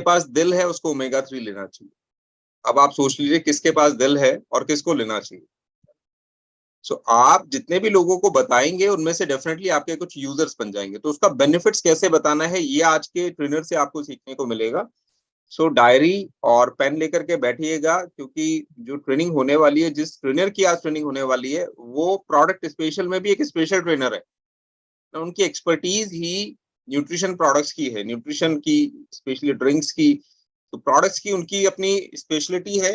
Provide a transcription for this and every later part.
जिसके पास दिल है उसको ओमेगा 3 लेना चाहिए। अब आप सोच लीजिए किसके पास दिल है और किसको लेना चाहिए। सो आप जितने भी लोगों को बताएंगे उनमें से डेफिनेटली आपके कुछ यूजर्स बन जाएंगे। तो उसका बेनिफिट्स कैसे बताना है ये आज के ट्रेनर से आपको सीखने को मिलेगा। सो डायरी और पेन लेकर के बैठिएगा, क्योंकि जो ट्रेनिंग होने वाली है, जिस ट्रेनर की आज ट्रेनिंग होने वाली है, वो प्रोडक्ट स्पेशल में भी एक स्पेशल ट्रेनर है। उनकी एक्सपर्टीज ही न्यूट्रिशन प्रोडक्ट्स की है, न्यूट्रिशन की, स्पेशली ड्रिंक्स की, तो प्रोडक्ट्स की उनकी अपनी स्पेशलिटी है।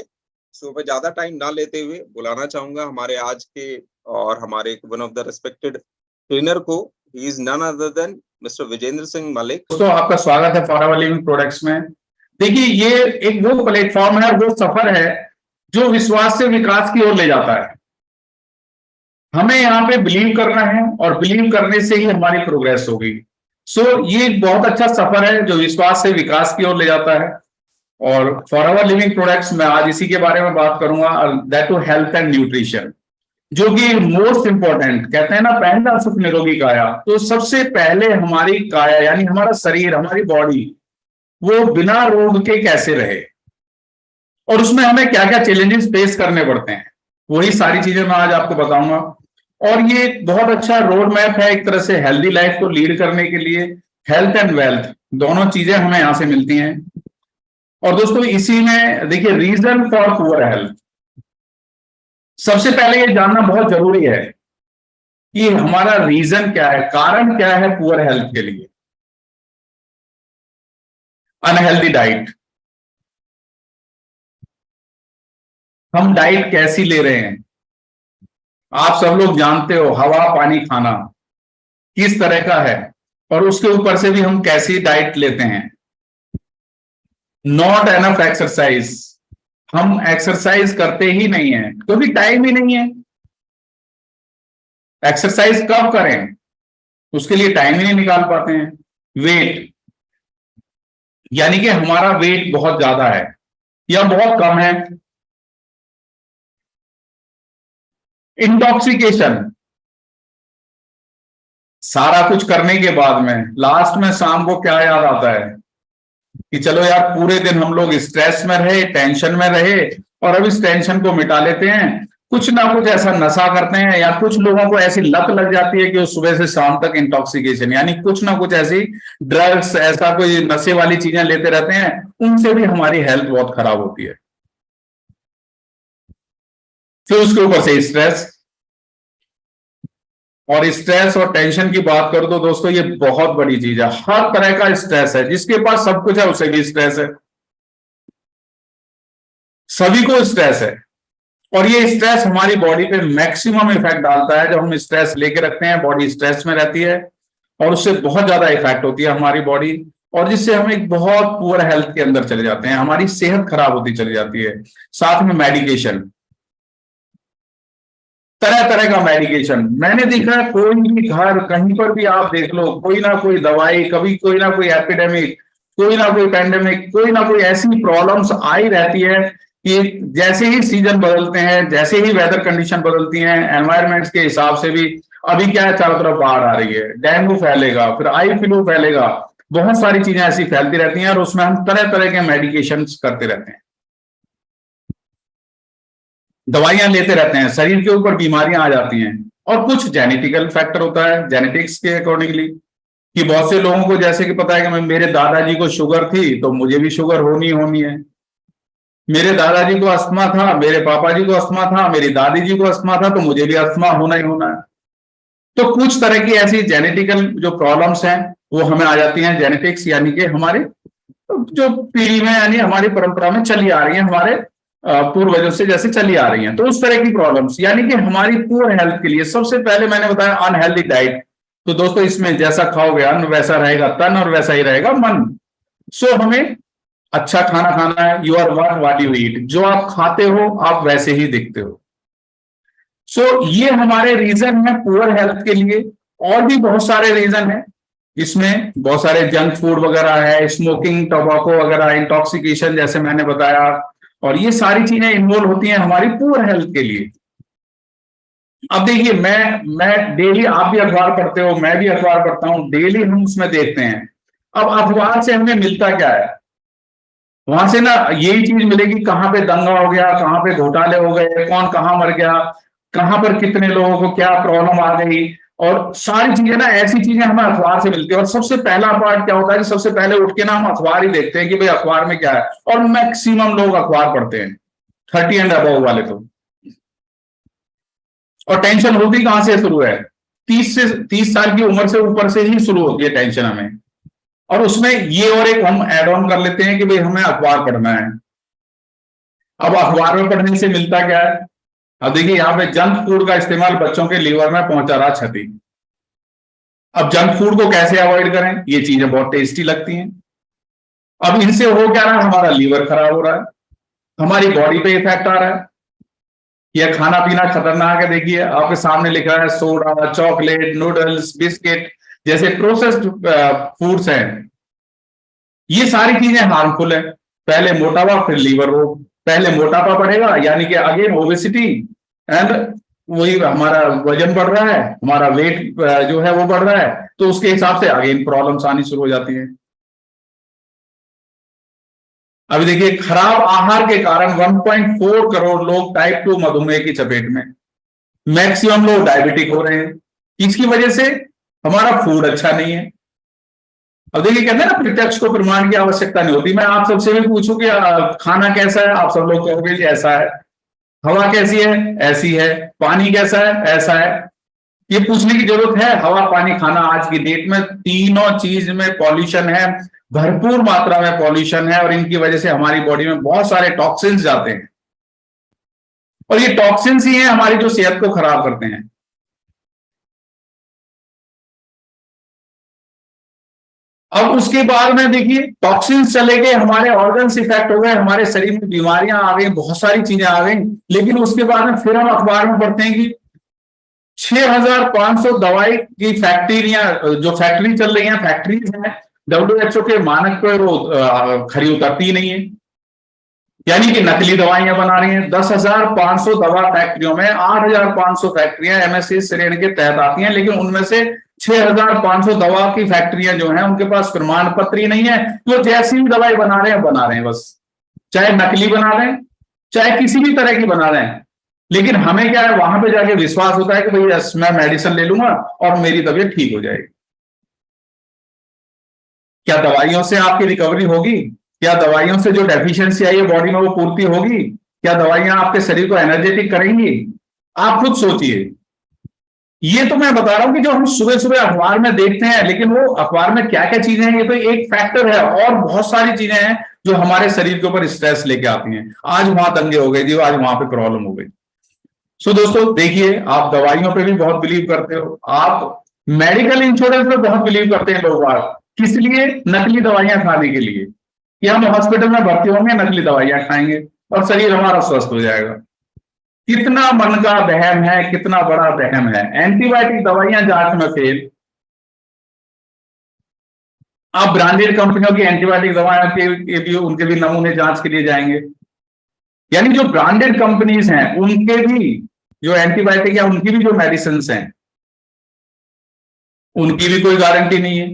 सो मैं ज्यादा टाइम ना लेते हुए बुलाना चाहूंगा हमारे आज के और हमारे one of the respected trainer को। He is none other than mister Vijendra Singh Malik. दोस्तों, आपका स्वागत है फॉरएवर लिविंग प्रोडक्ट्स में। देखिए, ये एक वो प्लेटफॉर्म है, वो सफर है जो विश्वास से विकास की ओर ले जाता है। हमें यहाँ पे बिलीव करना है और बिलीव करने से ही हमारी प्रोग्रेस होगी। ये एक बहुत अच्छा सफर है जो विश्वास से विकास की ओर ले जाता है। और फॉरएवर लिविंग प्रोडक्ट्स में आज इसी के बारे में बात करूंगा, that to health and nutrition, जो कि मोस्ट इंपॉर्टेंट। कहते हैं ना, पहला सुख निरोगी काया। तो सबसे पहले हमारी काया यानी हमारा शरीर, हमारी बॉडी, वो बिना रोग के कैसे रहे और उसमें हमें क्या क्या चैलेंजेस फेस करने पड़ते हैं, वही सारी चीजें मैं आज आपको बताऊंगा। और ये बहुत अच्छा रोड मैप है एक तरह से हेल्दी लाइफ को लीड करने के लिए। हेल्थ एंड वेल्थ दोनों चीजें हमें यहां से मिलती हैं। और दोस्तों, इसी में देखिए, रीजन फॉर पुअर हेल्थ, सबसे पहले ये जानना बहुत जरूरी है कि हमारा रीजन क्या है, कारण क्या है पुअर हेल्थ के लिए। अनहेल्दी डाइट, हम डाइट कैसी ले रहे हैं, आप सब लोग जानते हो, हवा पानी खाना किस तरह का है, और उसके ऊपर से भी हम कैसी डाइट लेते हैं। नॉट एनफ एक्सरसाइज, हम एक्सरसाइज करते ही नहीं है क्योंकि टाइम ही नहीं है। एक्सरसाइज कब करें, उसके लिए टाइम ही नहीं निकाल पाते हैं। वेट, यानी कि हमारा वेट बहुत ज्यादा है या बहुत कम है। इंटॉक्सिकेशन, सारा कुछ करने के बाद में लास्ट में शाम को क्या याद आता है कि चलो यार, पूरे दिन हम लोग स्ट्रेस में रहे, टेंशन में रहे, और अब इस टेंशन को मिटा लेते हैं, कुछ ना कुछ ऐसा नशा करते हैं, या कुछ लोगों को ऐसी लत लग जाती है कि वो सुबह से शाम तक इंटॉक्सिकेशन, यानी कुछ ना कुछ ऐसी ड्रग्स, ऐसा कोई नशे वाली चीजें लेते रहते हैं। उनसे भी हमारी हेल्थ बहुत खराब होती है। फिर उसके ऊपर से स्ट्रेस, और स्ट्रेस और टेंशन की बात करो तो दोस्तों, ये बहुत बड़ी चीज है। हर तरह का स्ट्रेस है, जिसके पास सब कुछ है उसे भी स्ट्रेस है, सभी को स्ट्रेस है। और ये स्ट्रेस हमारी बॉडी पे मैक्सिमम इफेक्ट डालता है। जब हम स्ट्रेस लेके रखते हैं, बॉडी स्ट्रेस में रहती है और उससे बहुत ज्यादा इफेक्ट होती है हमारी बॉडी, और जिससे हम एक बहुत पुअर हेल्थ के अंदर चले जाते हैं, हमारी सेहत खराब होती चली जाती है। साथ में मेडिकेशन, तरह तरह का मेडिकेशन। मैंने देखा है, कोई भी घर कहीं पर भी आप देख लो, कोई ना कोई दवाई, कभी कोई ना कोई एपिडेमिक, कोई ना कोई पैंडेमिक, कोई ना कोई ऐसी प्रॉब्लम्स आई रहती है कि जैसे ही सीजन बदलते हैं, जैसे ही वेदर कंडीशन बदलती हैं, एनवायरमेंट्स के हिसाब से भी, अभी क्या है, चारों तरफ बाढ़ आ रही है, डेंगू फैलेगा, फिर आई फ्लू फैलेगा, बहुत सारी चीजें ऐसी फैलती रहती हैं, और उसमें हम तरह तरह के मेडिकेशन करते रहते हैं, दवाइयां लेते रहते हैं, शरीर के ऊपर बीमारियां आ जाती हैं। और कुछ जेनेटिकल फैक्टर होता है, जेनेटिक्स के अकॉर्डिंगली, कि बहुत से लोगों को जैसे कि पता है कि मेरे दादाजी को शुगर थी तो मुझे भी शुगर होनी है, मेरे दादाजी को अस्थमा था, मेरे पापा जी को अस्थमा था, मेरी दादी जी को अस्थमा था, तो मुझे भी अस्थमा होना ही होना है। तो कुछ तरह की ऐसी जेनेटिकल जो प्रॉब्लम्स हैं वो हमें आ जाती हैं। जेनेटिक्स यानी कि हमारे जो पीढ़ी में, यानी हमारी परंपरा में चली आ रही है, हमारे पूर्वजों से जैसे चली आ रही हैं। तो उस तरह की प्रॉब्लम्स, यानी कि हमारी पुअर हेल्थ के लिए सबसे पहले मैंने बताया अनहेल्दी डाइट। तो दोस्तों, इसमें जैसा खाओगे अन्न, वैसा रहेगा तन, और वैसा ही रहेगा मन। हमें अच्छा खाना खाना है। You are what you eat, जो आप खाते हो आप वैसे ही दिखते हो। ये हमारे रीजन है पुअर हेल्थ के लिए। और भी बहुत सारे रीजन है, इसमें बहुत सारे जंक फूड वगैरह है, स्मोकिंग, टोबैको वगैरह, इंटॉक्सिकेशन जैसे मैंने बताया, और ये सारी चीजें इन्वॉल्व होती हैं हमारी पुअर हेल्थ के लिए। अब देखिए, मैं डेली, आप भी अखबार पढ़ते हो, मैं भी अखबार पढ़ता हूं, डेली हम उसमें देखते हैं। अब अखबार से हमें मिलता क्या है, वहां से ना यही चीज मिलेगी, कहाँ पे दंगा हो गया, कहाँ पे घोटाले हो गए, कौन कहाँ मर गया, कहाँ पर कितने लोगों को क्या प्रॉब्लम आ गई, और सारी चीजें ना, ऐसी चीजें हमें अखबार से मिलती है। और सबसे पहला पार्ट क्या होता है कि सबसे पहले उठ के ना हम अखबार ही देखते हैं कि भाई अखबार में क्या है, और मैक्सिमम लोग अखबार पढ़ते हैं, 30 एंड अबव वाले तो। और टेंशन होती कहां से शुरू है, 30 साल की उम्र से ऊपर से ही शुरू होती है टेंशन हमें। और उसमें ये और एक हम एड ऑन कर लेते हैं कि भाई हमें अखबार पढ़ना है। अब अखबार में पढ़ने से मिलता क्या है, अब देखिए यहाँ पे जंक फूड का इस्तेमाल बच्चों के लीवर में पहुंचा रहा क्षति। अब जंक फूड को कैसे अवॉइड करें, ये चीजें बहुत टेस्टी लगती हैं। अब इनसे हो क्या रहा है, हमारा लीवर खराब हो रहा है, हमारी बॉडी पे इफेक्ट आ रहा है। यह खाना पीना खतरनाक है, देखिए आपके सामने लिखा है सोडा, चॉकलेट, नूडल्स, बिस्किट जैसे प्रोसेस्ड फूड्स हैं, ये सारी चीजें हार्मफुल है। पहले मोटापा फिर लीवर रोग, पहले मोटापा बढ़ेगा यानी कि अगेन ओबेसिटी, एंड वही हमारा वजन बढ़ रहा है, हमारा वेट जो है वो बढ़ रहा है, तो उसके हिसाब से अगेन प्रॉब्लम्स आनी शुरू हो जाती हैं। अभी देखिए खराब आहार के कारण 1.4 करोड़ लोग टाइप 2 मधुमेह की चपेट में, मैक्सिमम लोग डायबिटिक हो रहे हैं। इसकी वजह से हमारा फूड अच्छा नहीं है। अब देखिए कहते हैं ना, प्रत्यक्ष को प्रमाण की आवश्यकता नहीं होती। मैं आप सबसे भी पूछूं कि खाना कैसा है, आप सब लोग कहोगे जी ऐसा है, हवा कैसी है, ऐसी है, पानी कैसा है, ऐसा है। ये पूछने की जरूरत है? हवा, पानी, खाना, आज की डेट में तीनों चीज में पॉल्यूशन है, भरपूर मात्रा में पॉल्यूशन है, और इनकी वजह से हमारी बॉडी में बहुत सारे टॉक्सिन्स जाते हैं, और ये टॉक्सिन्स ही हैं हमारी जो सेहत को खराब करते हैं। अब उसके बाद में देखिए टॉक्सिन्स चले गए, हमारे ऑर्गन्स इफेक्ट हो गए, हमारे शरीर में बीमारियां आ गई, बहुत सारी चीजें आ गई, लेकिन उसके बाद में फिर हम अखबार में पढ़ते हैं कि 6500 दवाई की फैक्ट्रियां, जो फैक्ट्री चल रही हैं, फैक्ट्रीज हैं, WHO के मानक पर वो खरी उतरती नहीं है, यानी कि नकली दवाइयां बना रही हैं। 10,500 दवा फैक्ट्रियों में 8,500 फैक्ट्रियां MSC श्रेणी के तहत आती हैं, लेकिन उनमें से 6,500 दवा की फैक्ट्रियां जो हैं उनके पास प्रमाण पत्र ही नहीं है। वो जैसी भी दवाई बना रहे हैं बस, चाहे नकली बना रहे हैं, चाहे किसी भी तरह की बना रहे हैं, लेकिन हमें क्या है, वहां पे जाके विश्वास होता है कि भाई यस मैं मेडिसिन ले लूंगा और मेरी तबीयत ठीक हो जाएगी। क्या दवाइयों से आपकी रिकवरी होगी? क्या दवाइयों से जो डेफिशिएंसी आई है बॉडी में वो पूर्ति होगी? क्या दवाइयां आपके शरीर को एनर्जेटिक करेंगी? आप खुद सोचिए। ये तो मैं बता रहा हूं कि जो हम सुबह सुबह अखबार में देखते हैं, लेकिन वो अखबार में क्या क्या चीजें हैं ये तो एक फैक्टर है, और बहुत सारी चीजें हैं जो हमारे शरीर के ऊपर स्ट्रेस लेके आती हैं। आज वहां दंगे हो गए जी, आज वहां पे प्रॉब्लम हो गई। सो दोस्तों देखिए, आप दवाइयों पे भी बहुत बिलीव करते हो, आप मेडिकल इंश्योरेंस पे बहुत बिलीव करते हैं लोग, आप किस लिए? नकली दवाइयां खाने के लिए, कि हम हॉस्पिटल में भर्ती होंगे, नकली दवाइयां खाएंगे और शरीर हमारा स्वस्थ हो जाएगा। कितना मन का वहम है, कितना बड़ा वहम है। एंटीबायोटिक दवाइयां जांच में फेल, आप ब्रांडेड कंपनियों की एंटीबायोटिक दवाइयां के भी, उनके भी नमूने जांच के लिए जाएंगे, यानी जो ब्रांडेड कंपनीज हैं उनके भी जो एंटीबायोटिक है, उनकी भी जो मेडिसिन हैं, उनकी भी कोई गारंटी नहीं है।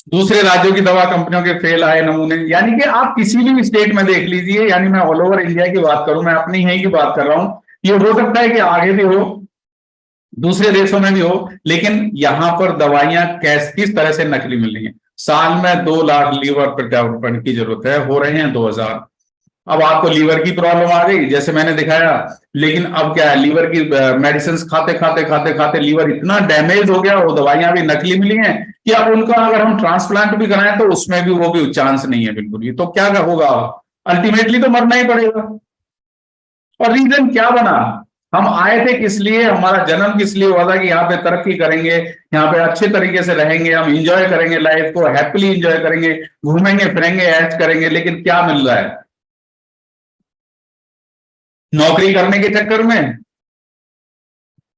दूसरे राज्यों की दवा कंपनियों के फेल आए नमूने, यानी कि आप किसी भी स्टेट में देख लीजिए, यानी मैं ऑल ओवर इंडिया की बात करूं, मैं अपनी ही की बात कर रहा हूं, ये हो सकता है कि आगे भी हो, दूसरे देशों में भी हो, लेकिन यहां पर दवाइयां किस तरह से नकली मिल रही हैं। साल में 2 लाख लीवर प्रत्यारोपण की जरूरत है, हो रहे हैं 2,000। अब आपको लीवर की प्रॉब्लम आ गई जैसे मैंने दिखाया, लेकिन अब क्या है, लीवर की मेडिसिन खाते खाते लीवर इतना डैमेज हो गया, वो दवाइयां भी नकली मिली हैं कि अब उनका अगर हम ट्रांसप्लांट भी कराएं तो उसमें भी वो भी चांस नहीं है बिल्कुल भी। तो क्या होगा, अल्टीमेटली तो मरना ही पड़ेगा। और रीजन क्या बना, हम आए थे किस लिए, हमारा जन्म किस लिए हुआ था कि यहाँ पे तरक्की करेंगे, यहाँ पे अच्छे तरीके से रहेंगे, हम इंजॉय करेंगे, लाइफ को हैप्पीली इंजॉय करेंगे, घूमेंगे फिरेंगे, ऐश करेंगे, लेकिन क्या मिल रहा है, नौकरी करने के चक्कर में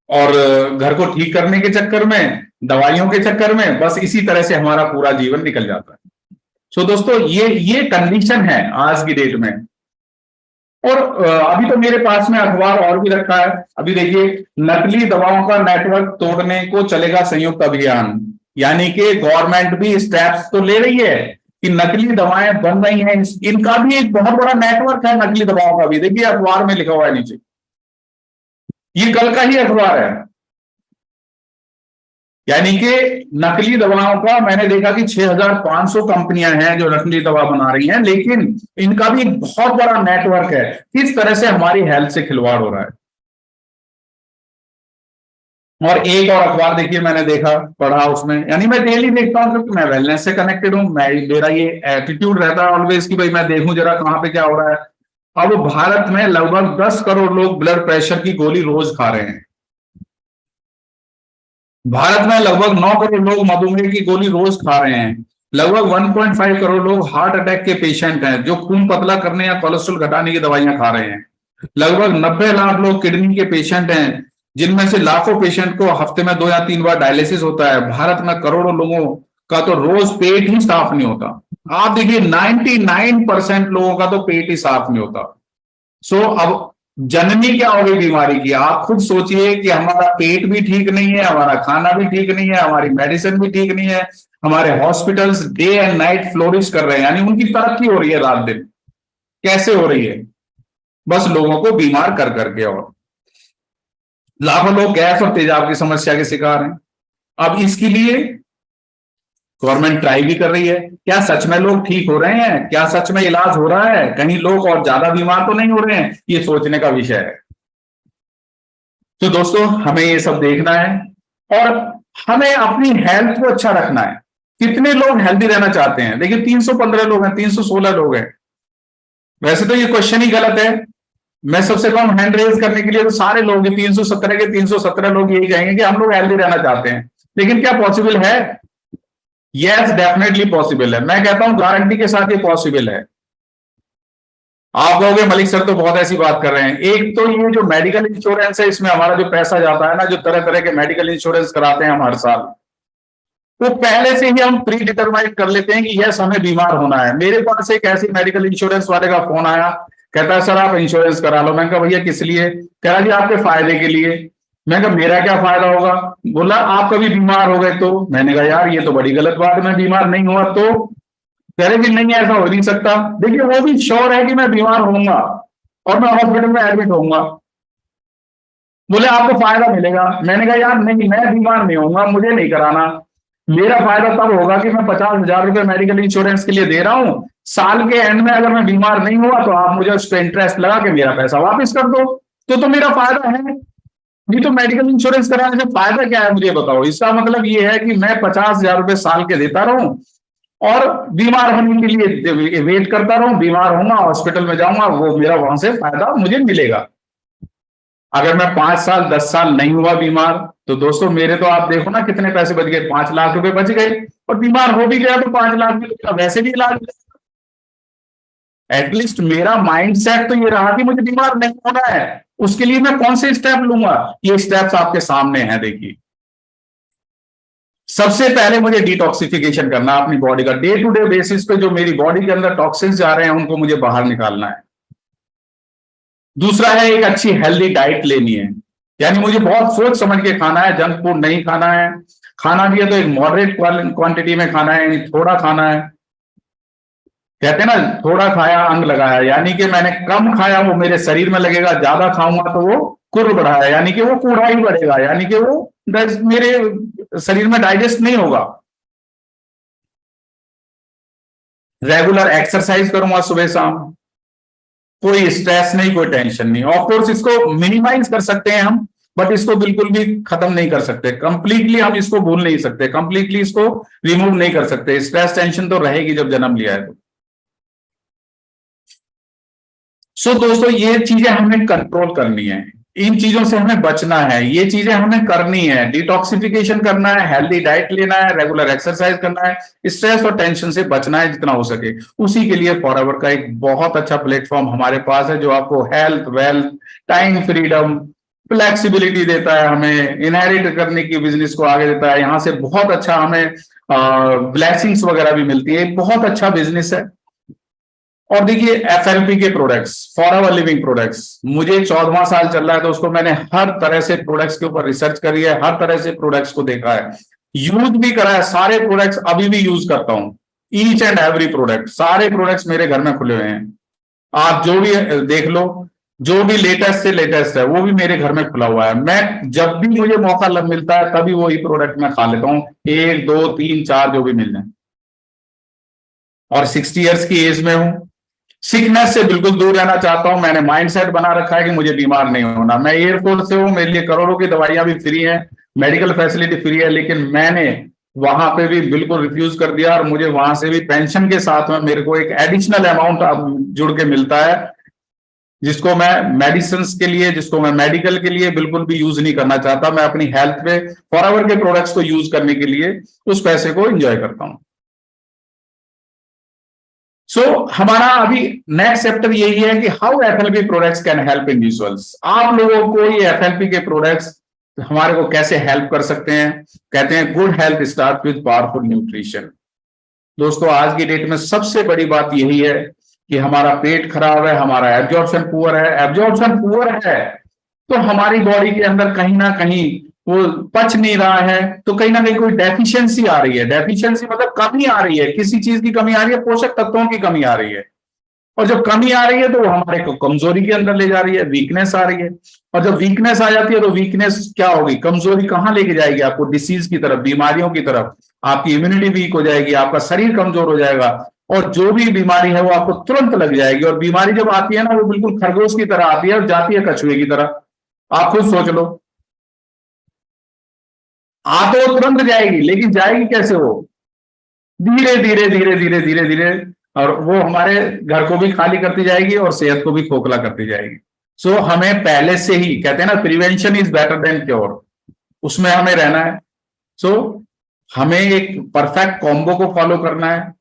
और घर को ठीक करने के चक्कर में, दवाइयों के चक्कर में, बस इसी तरह से हमारा पूरा जीवन निकल जाता है। सो दोस्तों ये कंडीशन है आज की डेट में। और अभी तो मेरे पास में अखबार और भी रखा है, अभी देखिए, नकली दवाओं का नेटवर्क तोड़ने को चलेगा संयुक्त अभियान, यानी कि गवर्नमेंट भी स्टेप्स तो ले रही है, कि नकली दवाएं बन रही हैं, इनका भी एक बहुत बड़ा नेटवर्क है नकली दवाओं का भी। देखिए अखबार में लिखा हुआ है नीचे, ये कल का ही अखबार है। यानी कि नकली दवाओं का मैंने देखा कि 6,500 कंपनियां हैं जो नकली दवा बना रही हैं, लेकिन इनका भी एक बहुत बड़ा नेटवर्क है। किस तरह से हमारी हेल्थ से खिलवाड़ हो रहा है। और एक और अखबार देखिए मैंने देखा, पढ़ा उसमें, यानी मैं डेली देखता हूं क्योंकि मैं वेलनेस से कनेक्टेड हूं, मेरा ये एटीट्यूड रहता है ऑलवेज कि भाई मैं देखूं जरा कहां पे क्या हो रहा है। अब भारत में लगभग 10 करोड़ लोग ब्लड प्रेशर की गोली रोज खा रहे हैं। भारत में लगभग 9 करोड़ लोग मधुमेह की गोली रोज खा रहे हैं। लगभग 1.5 करोड़ लोग हार्ट अटैक के पेशेंट हैं जो खून पतला करने या कोलेस्ट्रॉल घटाने की दवाइयां खा रहे हैं। लगभग 90 लाख लोग किडनी के पेशेंट हैं, जिनमें से लाखों पेशेंट को हफ्ते में 2 या 3 बार डायलिसिस होता है। भारत में करोड़ों लोगों का तो रोज पेट ही साफ नहीं होता। आप देखिए 99% लोगों का तो पेट ही साफ नहीं होता। सो अब जननी क्या होगी बीमारी की, आप खुद सोचिए कि हमारा पेट भी ठीक नहीं है, हमारा खाना भी ठीक नहीं है, हमारी मेडिसिन भी ठीक नहीं है, हमारे hospitals day and night flourish कर रहे हैं, यानी उनकी तरक्की हो रही है रात दिन। कैसे हो रही है? बस लोगों को बीमार कर करके। और लाखों लोग गैस और तेजाब की समस्या के शिकार हैं। अब इसके लिए गवर्नमेंट ट्राई भी कर रही है। क्या सच में लोग ठीक हो रहे हैं? क्या सच में इलाज हो रहा है? कहीं लोग और ज्यादा बीमार तो नहीं हो रहे हैं? ये सोचने का विषय है। तो दोस्तों हमें ये सब देखना है और हमें अपनी हेल्थ को अच्छा रखना है। कितने लोग हेल्दी रहना चाहते हैं? देखिए 315 लोग हैं, 316 लोग हैं। वैसे तो ये क्वेश्चन ही गलत है। मैं सबसे कम हैंड रेज करने के लिए तो सारे लोग 317 के 317 लोग यही कहेंगे कि हम लोग हेल्दी रहना चाहते हैं। लेकिन क्या पॉसिबल है? यस, डेफिनेटली पॉसिबल है। मैं कहता हूं गारंटी के साथ ये पॉसिबल है। आप कहोगे मलिक सर तो बहुत ऐसी बात कर रहे हैं। एक तो ये जो मेडिकल इंश्योरेंस है, इसमें हमारा जो पैसा जाता है ना, जो तरह तरह के मेडिकल इंश्योरेंस कराते हैं हम हर साल, तो पहले से ही हम प्री डिटरमाइंड कर लेते हैं कि यस हमें बीमार होना है। मेरे पास एक ऐसी मेडिकल इंश्योरेंस वाले का फोन आया, कहता है सर आप इंश्योरेंस करा लो। मैंने कहा भैया किस लिए? कह रहा जी आपके फायदे के लिए। मैं कहा मेरा क्या फायदा होगा? बोला आप कभी बीमार हो गए तो। मैंने कहा यार ये तो बड़ी गलत बात है, मैं बीमार नहीं हुआ तो? कह रहे कि नहीं ऐसा हो नहीं सकता। देखिए वो भी श्योर है कि मैं बीमार होऊंगा और मैं हॉस्पिटल में एडमिट होऊंगा। बोले आपको फायदा मिलेगा। मैंने कहा यार नहीं, मैं बीमार नहीं होऊंगा, मुझे नहीं कराना। मेरा फायदा तब होगा कि मैं 50,000 रुपए मेडिकल इंश्योरेंस के लिए दे रहा हूं, साल के एंड में अगर मैं बीमार नहीं हुआ तो आप मुझे उस पर इंटरेस्ट लगा के मेरा पैसा वापस कर दो, तो मेरा फायदा है। नहीं तो मेडिकल इंश्योरेंस कराने से फायदा क्या है मुझे बताओ? इसका मतलब ये है कि मैं 50,000 रुपए साल के देता रहूं और बीमार होने के लिए वेट करता रहूं, बीमार होऊंगा हॉस्पिटल में जाऊंगा, वो मेरा वहां से फायदा मुझे मिलेगा। अगर मैं 5 साल 10 साल नहीं हुआ बीमार तो दोस्तों मेरे तो आप देखो ना कितने पैसे बच गए, 5 लाख रुपए बच गए। और बीमार हो भी गया तो 5 लाख में तो वैसे भी इलाज। एटलीस्ट मेरा माइंडसेट तो ये रहा कि मुझे बीमार नहीं होना है। उसके लिए मैं कौन से स्टेप लूंगा? ये स्टेप्स आपके सामने हैं। देखिए सबसे पहले मुझे डिटॉक्सिफिकेशन करना अपनी बॉडी का। डे टू डे बेसिस पे जो मेरी बॉडी के अंदर टॉक्सिन्स जा रहे हैं उनको मुझे बाहर निकालना है। दूसरा है एक अच्छी हेल्दी डाइट लेनी है, यानी मुझे बहुत सोच समझ के खाना है, जंक फूड नहीं खाना है। खाना भी है तो एक मॉडरेट क्वांटिटी में खाना है, थोड़ा खाना है। कहते हैं ना थोड़ा खाया अंग लगाया, यानी कि मैंने कम खाया वो मेरे शरीर में लगेगा, ज्यादा खाऊंगा तो वो कुर्र बढ़ाया, यानी कि वो कूड़ा ही बढ़ेगा, यानी कि वो मेरे शरीर में डाइजेस्ट नहीं होगा। रेगुलर एक्सरसाइज करूंगा सुबह शाम, कोई स्ट्रेस नहीं, कोई टेंशन नहीं। ऑफ कोर्स इसको मिनिमाइज कर सकते हैं हम, बट इसको बिल्कुल भी खत्म नहीं कर सकते। कंप्लीटली हम इसको भूल नहीं सकते, कंप्लीटली इसको रिमूव नहीं कर सकते। स्ट्रेस टेंशन तो रहेगी जब जन्म लिया है तो। सो दोस्तों ये चीजें हमें कंट्रोल करनी है, इन चीजों से हमें बचना है, ये चीजें हमें करनी है। डिटॉक्सिफिकेशन करना है, हेल्दी डाइट लेना है, रेगुलर एक्सरसाइज करना है, स्ट्रेस और टेंशन से बचना है जितना हो सके। उसी के लिए फॉरएवर का एक बहुत अच्छा प्लेटफॉर्म हमारे पास है, जो आपको health, wealth, time freedom, flexibility देता है, हमें इनहेरिट करने की बिजनेस को आगे देता है। यहाँ से बहुत अच्छा हमें ब्लेसिंग्स वगैरह भी मिलती है। बहुत अच्छा बिजनेस है। और देखिए FLP के प्रोडक्ट्स, फॉरएवर लिविंग प्रोडक्ट्स, मुझे 14वां साल चल रहा है तो उसको मैंने हर तरह से प्रोडक्ट्स के ऊपर रिसर्च करी है, हर तरह से प्रोडक्ट्स को देखा है, यूज भी करा है। सारे प्रोडक्ट्स अभी भी यूज करता हूं। ईच एंड एवरी प्रोडक्ट, सारे प्रोडक्ट्स मेरे घर में खुले हुए हैं। आप जो भी देख लो, जो भी लेटेस्ट से लेटेस्ट है वो भी मेरे घर में खुला हुआ है। मैं जब भी मुझे मौका मिलता है तभी वही प्रोडक्ट मैं खा लेता हूँ, 1 2 3 4 जो भी मिल जाए। और 60 इयर्स की एज में हूं, सिकनेस से बिल्कुल दूर रहना चाहता हूं। मैंने माइंडसेट बना रखा है कि मुझे बीमार नहीं होना। मैं एयरफोर्स से हूं, मेरे लिए करोड़ों की दवाइयां भी फ्री हैं, मेडिकल फैसिलिटी फ्री है, लेकिन मैंने वहां पे भी बिल्कुल रिफ्यूज कर दिया। और मुझे वहां से भी पेंशन के साथ में मेरे को एक एडिशनल अमाउंट जुड़ के मिलता है, जिसको मैं मेडिसिन के लिए, जिसको मैं मेडिकल के लिए बिल्कुल भी यूज नहीं करना चाहता। मैं अपनी हेल्थ पे फॉरएवर के प्रोडक्ट्स को यूज करने के लिए उस पैसे को एंजॉय करता हूं। सो हमारा अभी नेक्स्ट चैप्टर यही है कि how FLP products can help individuals. आप लोगों को ये एफएलपी के प्रोडक्ट्स हमारे को कैसे हेल्प कर सकते हैं। कहते हैं good health start with powerful nutrition. दोस्तों आज की डेट में सबसे बड़ी बात यही है कि हमारा पेट खराब है, हमारा एब्जॉर्प्शन पुअर है। एब्जॉर्प्शन पुअर है तो हमारी बॉडी के अंदर कहीं ना कहीं वो पच नहीं रहा है, तो कहीं ना कहीं कोई डेफिशिएंसी आ रही है। डेफिशिएंसी मतलब कमी आ रही है, किसी चीज की कमी आ रही है, पोषक तत्वों की कमी आ रही है। और जब कमी आ रही है तो वो हमारे को कमजोरी के अंदर ले जा रही है, वीकनेस आ रही है। और जब वीकनेस आ जाती है तो वीकनेस क्या होगी, कमजोरी कहां लेके जाएगी आपको, डिसीज की तरफ, बीमारियों की तरफ। आपकी इम्यूनिटी वीक हो जाएगी, आपका शरीर कमजोर हो जाएगा, और जो भी बीमारी है वो आपको तुरंत लग जाएगी। और बीमारी जब आती है ना, वो बिल्कुल खरगोश की तरह आती है और जाती है कछुए की तरह। आप खुद सोच लो, आ तो तुरंत जाएगी, लेकिन जाएगी कैसे वो, धीरे धीरे धीरे धीरे धीरे धीरे। और वो हमारे घर को भी खाली करती जाएगी और सेहत को भी खोखला करती जाएगी। सो हमें पहले से ही, कहते हैं ना, prevention is better than cure, उसमें हमें रहना है। सो हमें एक परफेक्ट कॉम्बो को फॉलो करना है,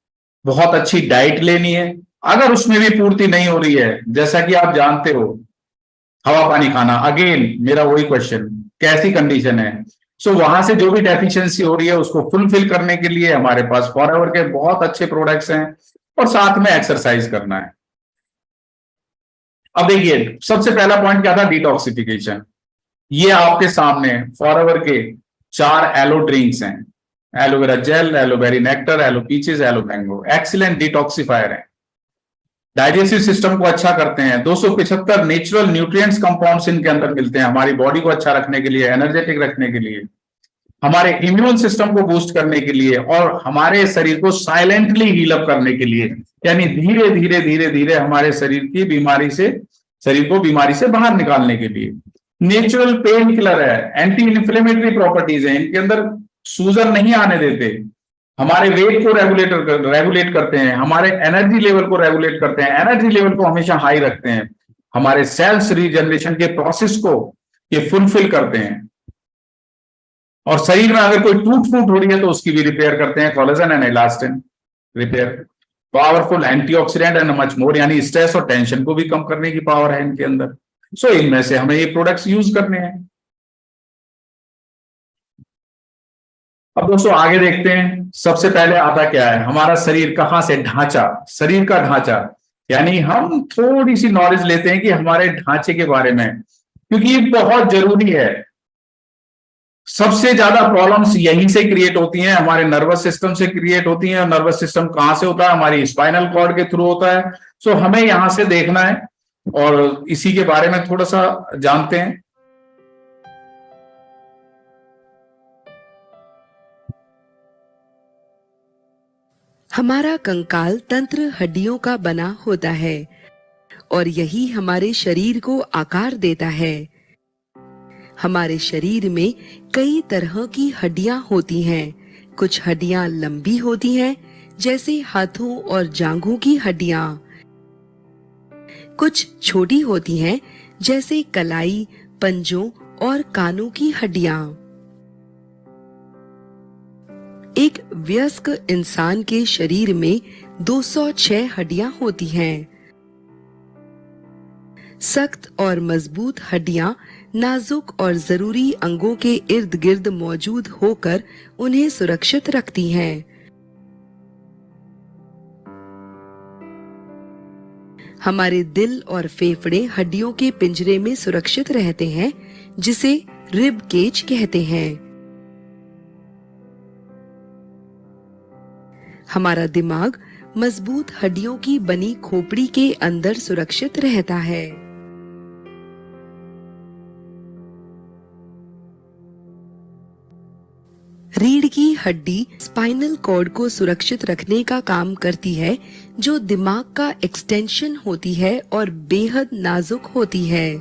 बहुत अच्छी डाइट लेनी है। अगर उसमें भी पूर्ति नहीं हो रही है, जैसा कि आप जानते हो, हवा पानी खाना, अगेन मेरा वही क्वेश्चन, कैसी कंडीशन है। सो वहां से जो भी डेफिशिएंसी हो रही है उसको फुलफिल करने के लिए हमारे पास फॉरएवर के बहुत अच्छे प्रोडक्ट्स हैं, और साथ में एक्सरसाइज करना है। अब देखिए सबसे पहला पॉइंट क्या था, डिटॉक्सिफिकेशन। ये आपके सामने फॉरएवर के 4 एलो ड्रिंक्स हैं, aloe vera gel, aloe vera nectar, aloe peaches, aloe mango. Excellent detoxifier है, डाइजेस्टिव सिस्टम को अच्छा करते हैं। 275 नेचुरल न्यूट्रिएंट्स कंपाउंड्स इनके अंदर मिलते हैं, हमारी बॉडी को अच्छा रखने के लिए, एनर्जेटिक रखने के लिए, हमारे इम्यून सिस्टम को बूस्ट करने के लिए, और हमारे शरीर को साइलेंटली हील अप करने के लिए। यानी धीरे धीरे धीरे धीरे हमारे शरीर की बीमारी से, शरीर को बीमारी से बाहर निकालने के लिए। नेचुरल पेन किलर है, एंटी इन्फ्लेमेटरी प्रॉपर्टीज है, इनके अंदर सूजन नहीं आने देते, हमारे वेट को रेगुलेट करते हैं, हमारे एनर्जी लेवल को रेगुलेट करते हैं, एनर्जी लेवल को हमेशा हाई रखते हैं, हमारे सेल्स रीजनरेशन के प्रोसेस को ये फुलफिल करते हैं। और शरीर में अगर कोई टूट फूट हो रही है तो उसकी भी रिपेयर करते हैं, collagen and elastin repair. Powerful antioxidant and much more, यानी स्ट्रेस और टेंशन को भी कम करने की पावर है इनके अंदर। सो इनमें से हमें ये प्रोडक्ट्स यूज करने हैं। अब दोस्तों आगे देखते हैं, सबसे पहले आता क्या है, हमारा शरीर कहां से, ढांचा, शरीर का ढांचा। यानी हम थोड़ी सी नॉलेज लेते हैं कि हमारे ढांचे के बारे में, क्योंकि ये बहुत जरूरी है। सबसे ज्यादा प्रॉब्लम्स यहीं से क्रिएट होती हैं, हमारे नर्वस सिस्टम से क्रिएट होती हैं। और नर्वस सिस्टम कहां से होता है, हमारी स्पाइनल कॉर्ड के थ्रू होता है। सो हमें यहां से देखना है और इसी के बारे में थोड़ा सा जानते हैं। हमारा कंकाल तंत्र हड्डियों का बना होता है और यही हमारे शरीर को आकार देता है। हमारे शरीर में कई तरह की हड्डियां होती हैं। कुछ हड्डियां लंबी होती हैं, जैसे हाथों और जांघों की हड्डियां। कुछ छोटी होती हैं, जैसे कलाई, पंजों और कानों की हड्डियां। एक वयस्क इंसान के शरीर में 206 हड्डियां होती हैं। सख्त और मजबूत हड्डियां नाजुक और जरूरी अंगों के इर्द गिर्द मौजूद होकर उन्हें सुरक्षित रखती हैं। हमारे दिल और फेफड़े हड्डियों के पिंजरे में सुरक्षित रहते हैं, जिसे रिब केज कहते हैं। हमारा दिमाग मजबूत हड्डियों की बनी खोपड़ी के अंदर सुरक्षित रहता है। रीढ़ की हड्डी स्पाइनल कॉर्ड को सुरक्षित रखने का काम करती है, जो दिमाग का एक्सटेंशन होती है और बेहद नाजुक होती है।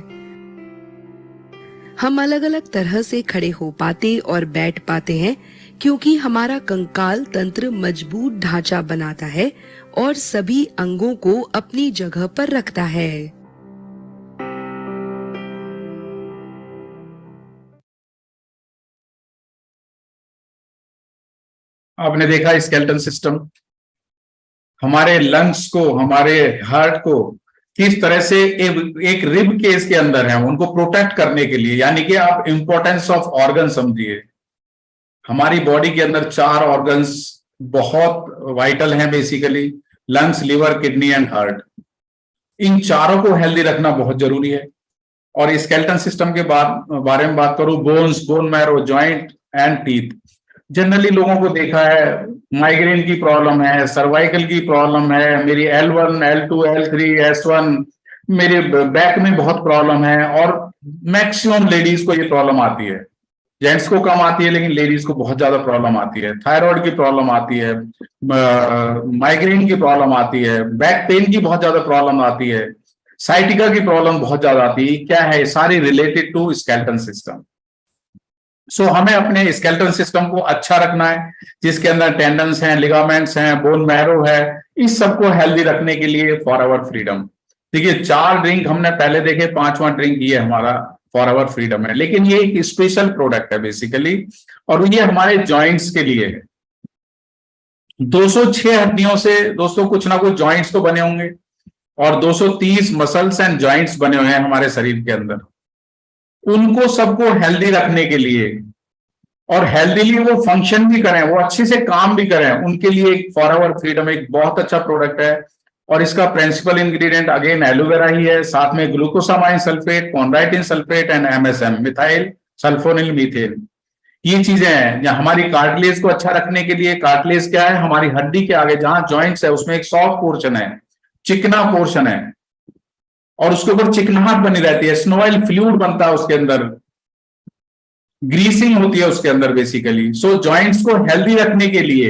हम अलग अलग तरह से खड़े हो पाते और बैठ पाते हैं, क्योंकि हमारा कंकाल तंत्र मजबूत ढांचा बनाता है और सभी अंगों को अपनी जगह पर रखता है। आपने देखा स्केलेटन सिस्टम हमारे लंग्स को, हमारे हार्ट को किस तरह से एक रिब केस के अंदर है, उनको प्रोटेक्ट करने के लिए, यानी कि आप इंपॉर्टेंस ऑफ ऑर्गन समझिए। हमारी बॉडी के अंदर 4 ऑर्गन्स बहुत वाइटल हैं basically, lungs, liver, kidney and heart. इन चारों को हेल्दी रखना बहुत जरूरी है। और स्केलेटन सिस्टम के बारे में बात करूं, bones, bone marrow, joint and teeth. Generally लोगों को देखा है माइग्रेन की प्रॉब्लम है, सर्वाइकल की प्रॉब्लम है, मेरी L1, L2, L3, S1, मेरे बैक में बहुत प्रॉब्लम है, और मैक्सिमम लेडीज को ये प्रॉब्लम आती है। जेंट्स को कम आती है लेकिन लेडीज को बहुत ज्यादा प्रॉब्लम आती है। थायराइड की प्रॉब्लम आती है, माइग्रेन की प्रॉब्लम आती है, बैक पेन की बहुत ज्यादा प्रॉब्लम आती है, साइटिका की प्रॉब्लम बहुत ज्यादा आती है। क्या है? सारी रिलेटेड टू स्केलेटन सिस्टम। सो हमें अपने स्केलेटन सिस्टम को अच्छा रखना है, जिसके अंदर टेंडन्स हैं, लिगामेंट्स हैं, बोन मैरो है। इस सबको हेल्दी रखने के लिए फॉर आवर फ्रीडम। देखिए 4 ड्रिंक हमने पहले देखे, 5वां ड्रिंक ये हमारा फॉर आवर फ्रीडम है, लेकिन ये एक स्पेशल प्रोडक्ट है बेसिकली, और ये हमारे जॉइंट्स के लिए है। 206 हड्डियों से दोस्तों कुछ ना कुछ जॉइंट्स तो बने होंगे, और 230 मसल्स एंड जॉइंट्स बने हुए हैं हमारे शरीर के अंदर। उनको सबको हेल्दी रखने के लिए, और हेल्दीली वो फंक्शन भी करें, वो अच्छे से काम भी करें, उनके लिए एक फॉर आवर फ्रीडम एक बहुत अच्छा प्रोडक्ट है। और इसका प्रिंसिपल इंग्रेडिएंट अगेन एलोवेरा ही है, साथ में glucosamine sulphate, chondroitin sulphate and MSM, methyl sulphonyl methane. ये चीजें हैं या हमारी कार्टिलेज को अच्छा रखने के लिए। कार्टिलेज क्या है? हमारी हड्डी के आगे जहां जॉइंट्स है उसमें एक सॉफ्ट पोर्शन है, चिकना पोर्शन है, और उसके ऊपर चिकनाहट बनी रहती है, स्नोइल फ्लूइड बनता है उसके अंदर, ग्रीसिंग होती है उसके अंदर बेसिकली। सो जॉइंट्स को हेल्दी रखने के लिए,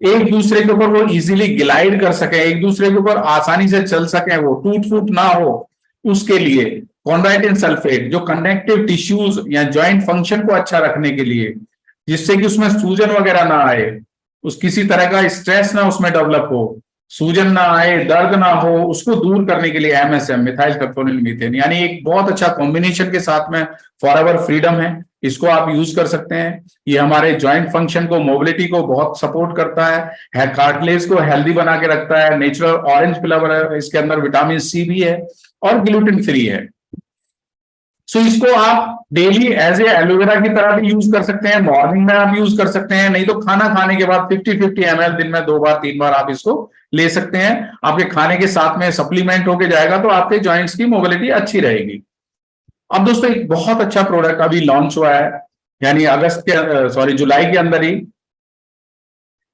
एक दूसरे के ऊपर वो इजीली ग्लाइड कर सके, एक दूसरे के ऊपर आसानी से चल सके, वो टूट फूट ना हो, उसके लिए कॉन्ड्राइटिन सल्फेट जो कनेक्टिव टिश्यूज या जॉइंट फंक्शन को अच्छा रखने के लिए, जिससे कि उसमें सूजन वगैरह ना आए, उस किसी तरह का स्ट्रेस ना उसमें डेवलप हो, सूजन ना आए, दर्द ना हो, उसको दूर करने के लिए MSM, मिथाइल सल्फोनिल मीथेन, यानी एक बहुत अच्छा कॉम्बिनेशन के साथ में फॉर एवर फ्रीडम है। इसको आप यूज कर सकते हैं। ये हमारे जॉइंट फंक्शन को, मोबिलिटी को बहुत सपोर्ट करता है, कार्टिलेज को हेल्दी बना के रखता है, नेचुरल ऑरेंज फ्लेवर है, इसके अंदर विटामिन C भी है, और ग्लूटेन फ्री है। सो इसको आप डेली एज ए एलोवेरा की तरह भी यूज कर सकते हैं, मॉर्निंग में आप यूज कर सकते हैं, नहीं तो खाना खाने के बाद 50-50 ml दिन में 2 बार 3 बार आप इसको ले सकते हैं। आपके खाने के साथ में सप्लीमेंट होके जाएगा तो आपके जॉइंट्स की मोबिलिटी अच्छी रहेगी। अब दोस्तों एक बहुत अच्छा प्रोडक्ट अभी लॉन्च हुआ है, यानी जुलाई के अंदर ही,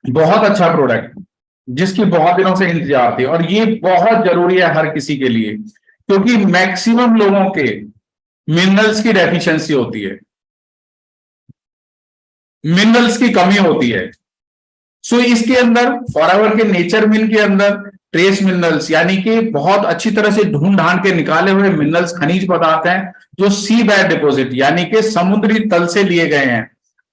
बहुत अच्छा प्रोडक्ट जिसकी बहुत दिनों से इंतजार थी, और ये बहुत जरूरी है हर किसी के लिए, क्योंकि मैक्सिमम लोगों के मिनरल्स की डेफिशिएंसी होती है, मिनरल्स की कमी होती है। सो इसके अंदर फॉरएवर के नेचर मिन के अंदर ट्रेस मिनरल्स, यानी कि बहुत अच्छी तरह से ढूंढ ढांड के निकाले हुए मिनरल्स, खनिज पदार्थ हैं जो सी बेड डिपॉजिट यानी कि समुद्री तल से लिए गए हैं,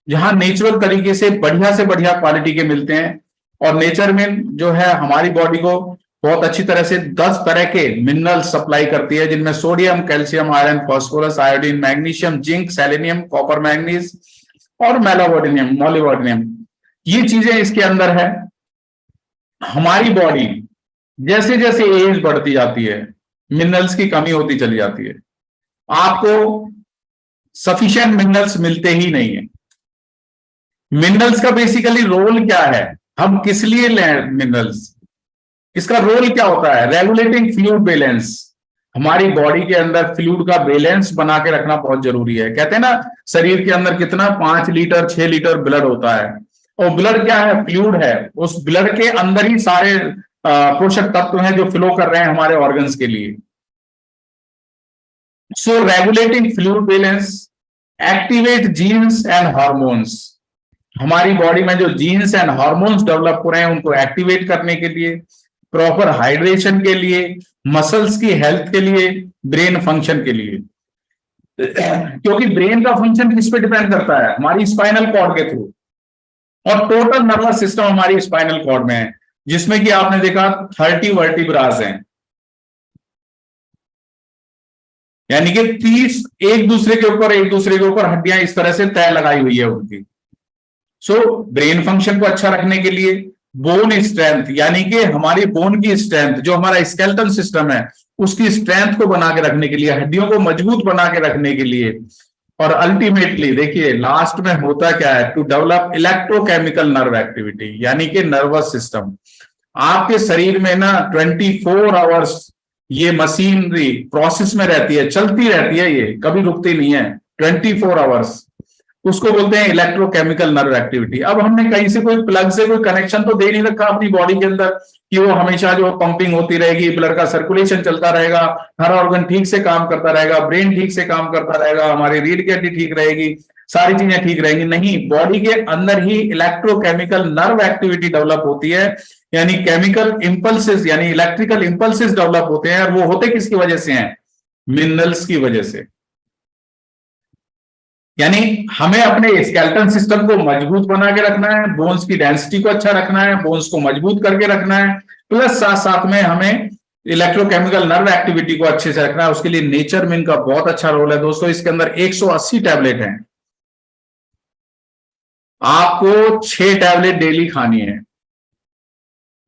जहां नेचुरल तरीके से बढ़िया क्वालिटी के मिलते हैं। और नेचर मिन जो है हमारी बॉडी को बहुत अच्छी तरह से 10 तरह के मिनरल्स सप्लाई करती है, जिनमें sodium, calcium, iron, phosphorus, iodine, magnesium, zinc, selenium, copper, manganese और मोलिब्डेनम। ये चीजें इसके अंदर है। हमारी बॉडी जैसे जैसे एज बढ़ती जाती है, मिनरल्स की कमी होती चली जाती है, आपको सफिशिएंट मिनरल्स मिलते ही नहीं है। मिनरल्स का बेसिकली रोल क्या है, हम किस लिए लें मिनरल्स, इसका रोल क्या होता है? Regulating fluid balance. हमारी बॉडी के अंदर फ्लूइड का बैलेंस बना के रखना बहुत जरूरी है। कहते हैं ना शरीर के अंदर कितना 5 लीटर 6 लीटर ब्लड होता है, और ब्लड क्या है? फ्लूइड है। उस ब्लड के अंदर ही सारे पोषक तत्व हैं जो फ्लो कर रहे हैं हमारे ऑर्गन्स के लिए। So regulating fluid balance, activate genes and hormones. हमारी बॉडी में जो जीन्स एंड हार्मोन्स डेवलप हो रहे हैं उनको एक्टिवेट करने के लिए, प्रॉपर हाइड्रेशन के लिए, मसल्स की हेल्थ के लिए, ब्रेन फंक्शन के लिए। क्योंकि ब्रेन का फंक्शन किस पे डिपेंड करता है? हमारी स्पाइनल कॉर्ड के थ्रू। और टोटल नर्वस सिस्टम हमारी स्पाइनल कॉर्ड में है, जिसमें कि आपने देखा 30 वर्टिब्रास हैं, यानी कि 30 एक दूसरे के ऊपर हड्डियां इस तरह से तय लगाई हुई है उनकी। सो ब्रेन फंक्शन को अच्छा रखने के लिए, बोन स्ट्रेंथ यानी कि हमारी बोन की स्ट्रेंथ, जो हमारा स्केलेटन सिस्टम है उसकी स्ट्रेंथ को बना के रखने के लिए, हड्डियों को मजबूत बना के रखने के लिए, और अल्टीमेटली देखिए लास्ट में होता क्या है? To develop electrochemical nerve activity, यानी कि नर्वस सिस्टम। आपके शरीर में ना 24 आवर्स ये मशीनरी प्रोसेस में रहती है, चलती रहती है, ये कभी रुकती नहीं है, 24 आवर्स। उसको बोलते हैं इलेक्ट्रोकेमिकल नर्व एक्टिविटी। अब हमने कहीं से कोई प्लग से कोई कनेक्शन तो दे नहीं रखा अपनी बॉडी के अंदर कि वो हमेशा जो पंपिंग होती रहेगी, ब्लड का सर्कुलेशन चलता रहेगा, हर ऑर्गन ठीक से काम करता रहेगा, ब्रेन ठीक से काम करता रहेगा, हमारी रीढ़ की हड्डी ठीक रहेगी, सारी चीजें ठीक रहेंगी। नहीं, बॉडी के अंदर ही इलेक्ट्रोकेमिकल नर्व एक्टिविटी डेवलप होती है, यानी केमिकल इंपल्सेस यानी इलेक्ट्रिकल इंपल्सेस डेवलप होते हैं। और वो होते किसकी वजह से हैं? मिनरल्स की वजह से। यानी हमें अपने स्केलेटन सिस्टम को मजबूत बना के रखना है, बोन्स की डेंसिटी को अच्छा रखना है, बोन्स को मजबूत करके रखना है, प्लस साथ साथ में हमें इलेक्ट्रोकेमिकल नर्व एक्टिविटी को अच्छे से रखना है। उसके लिए नेचर में इनका बहुत अच्छा रोल है दोस्तों। इसके अंदर 180 टैबलेट हैं, आपको 6 टैबलेट डेली खानी है।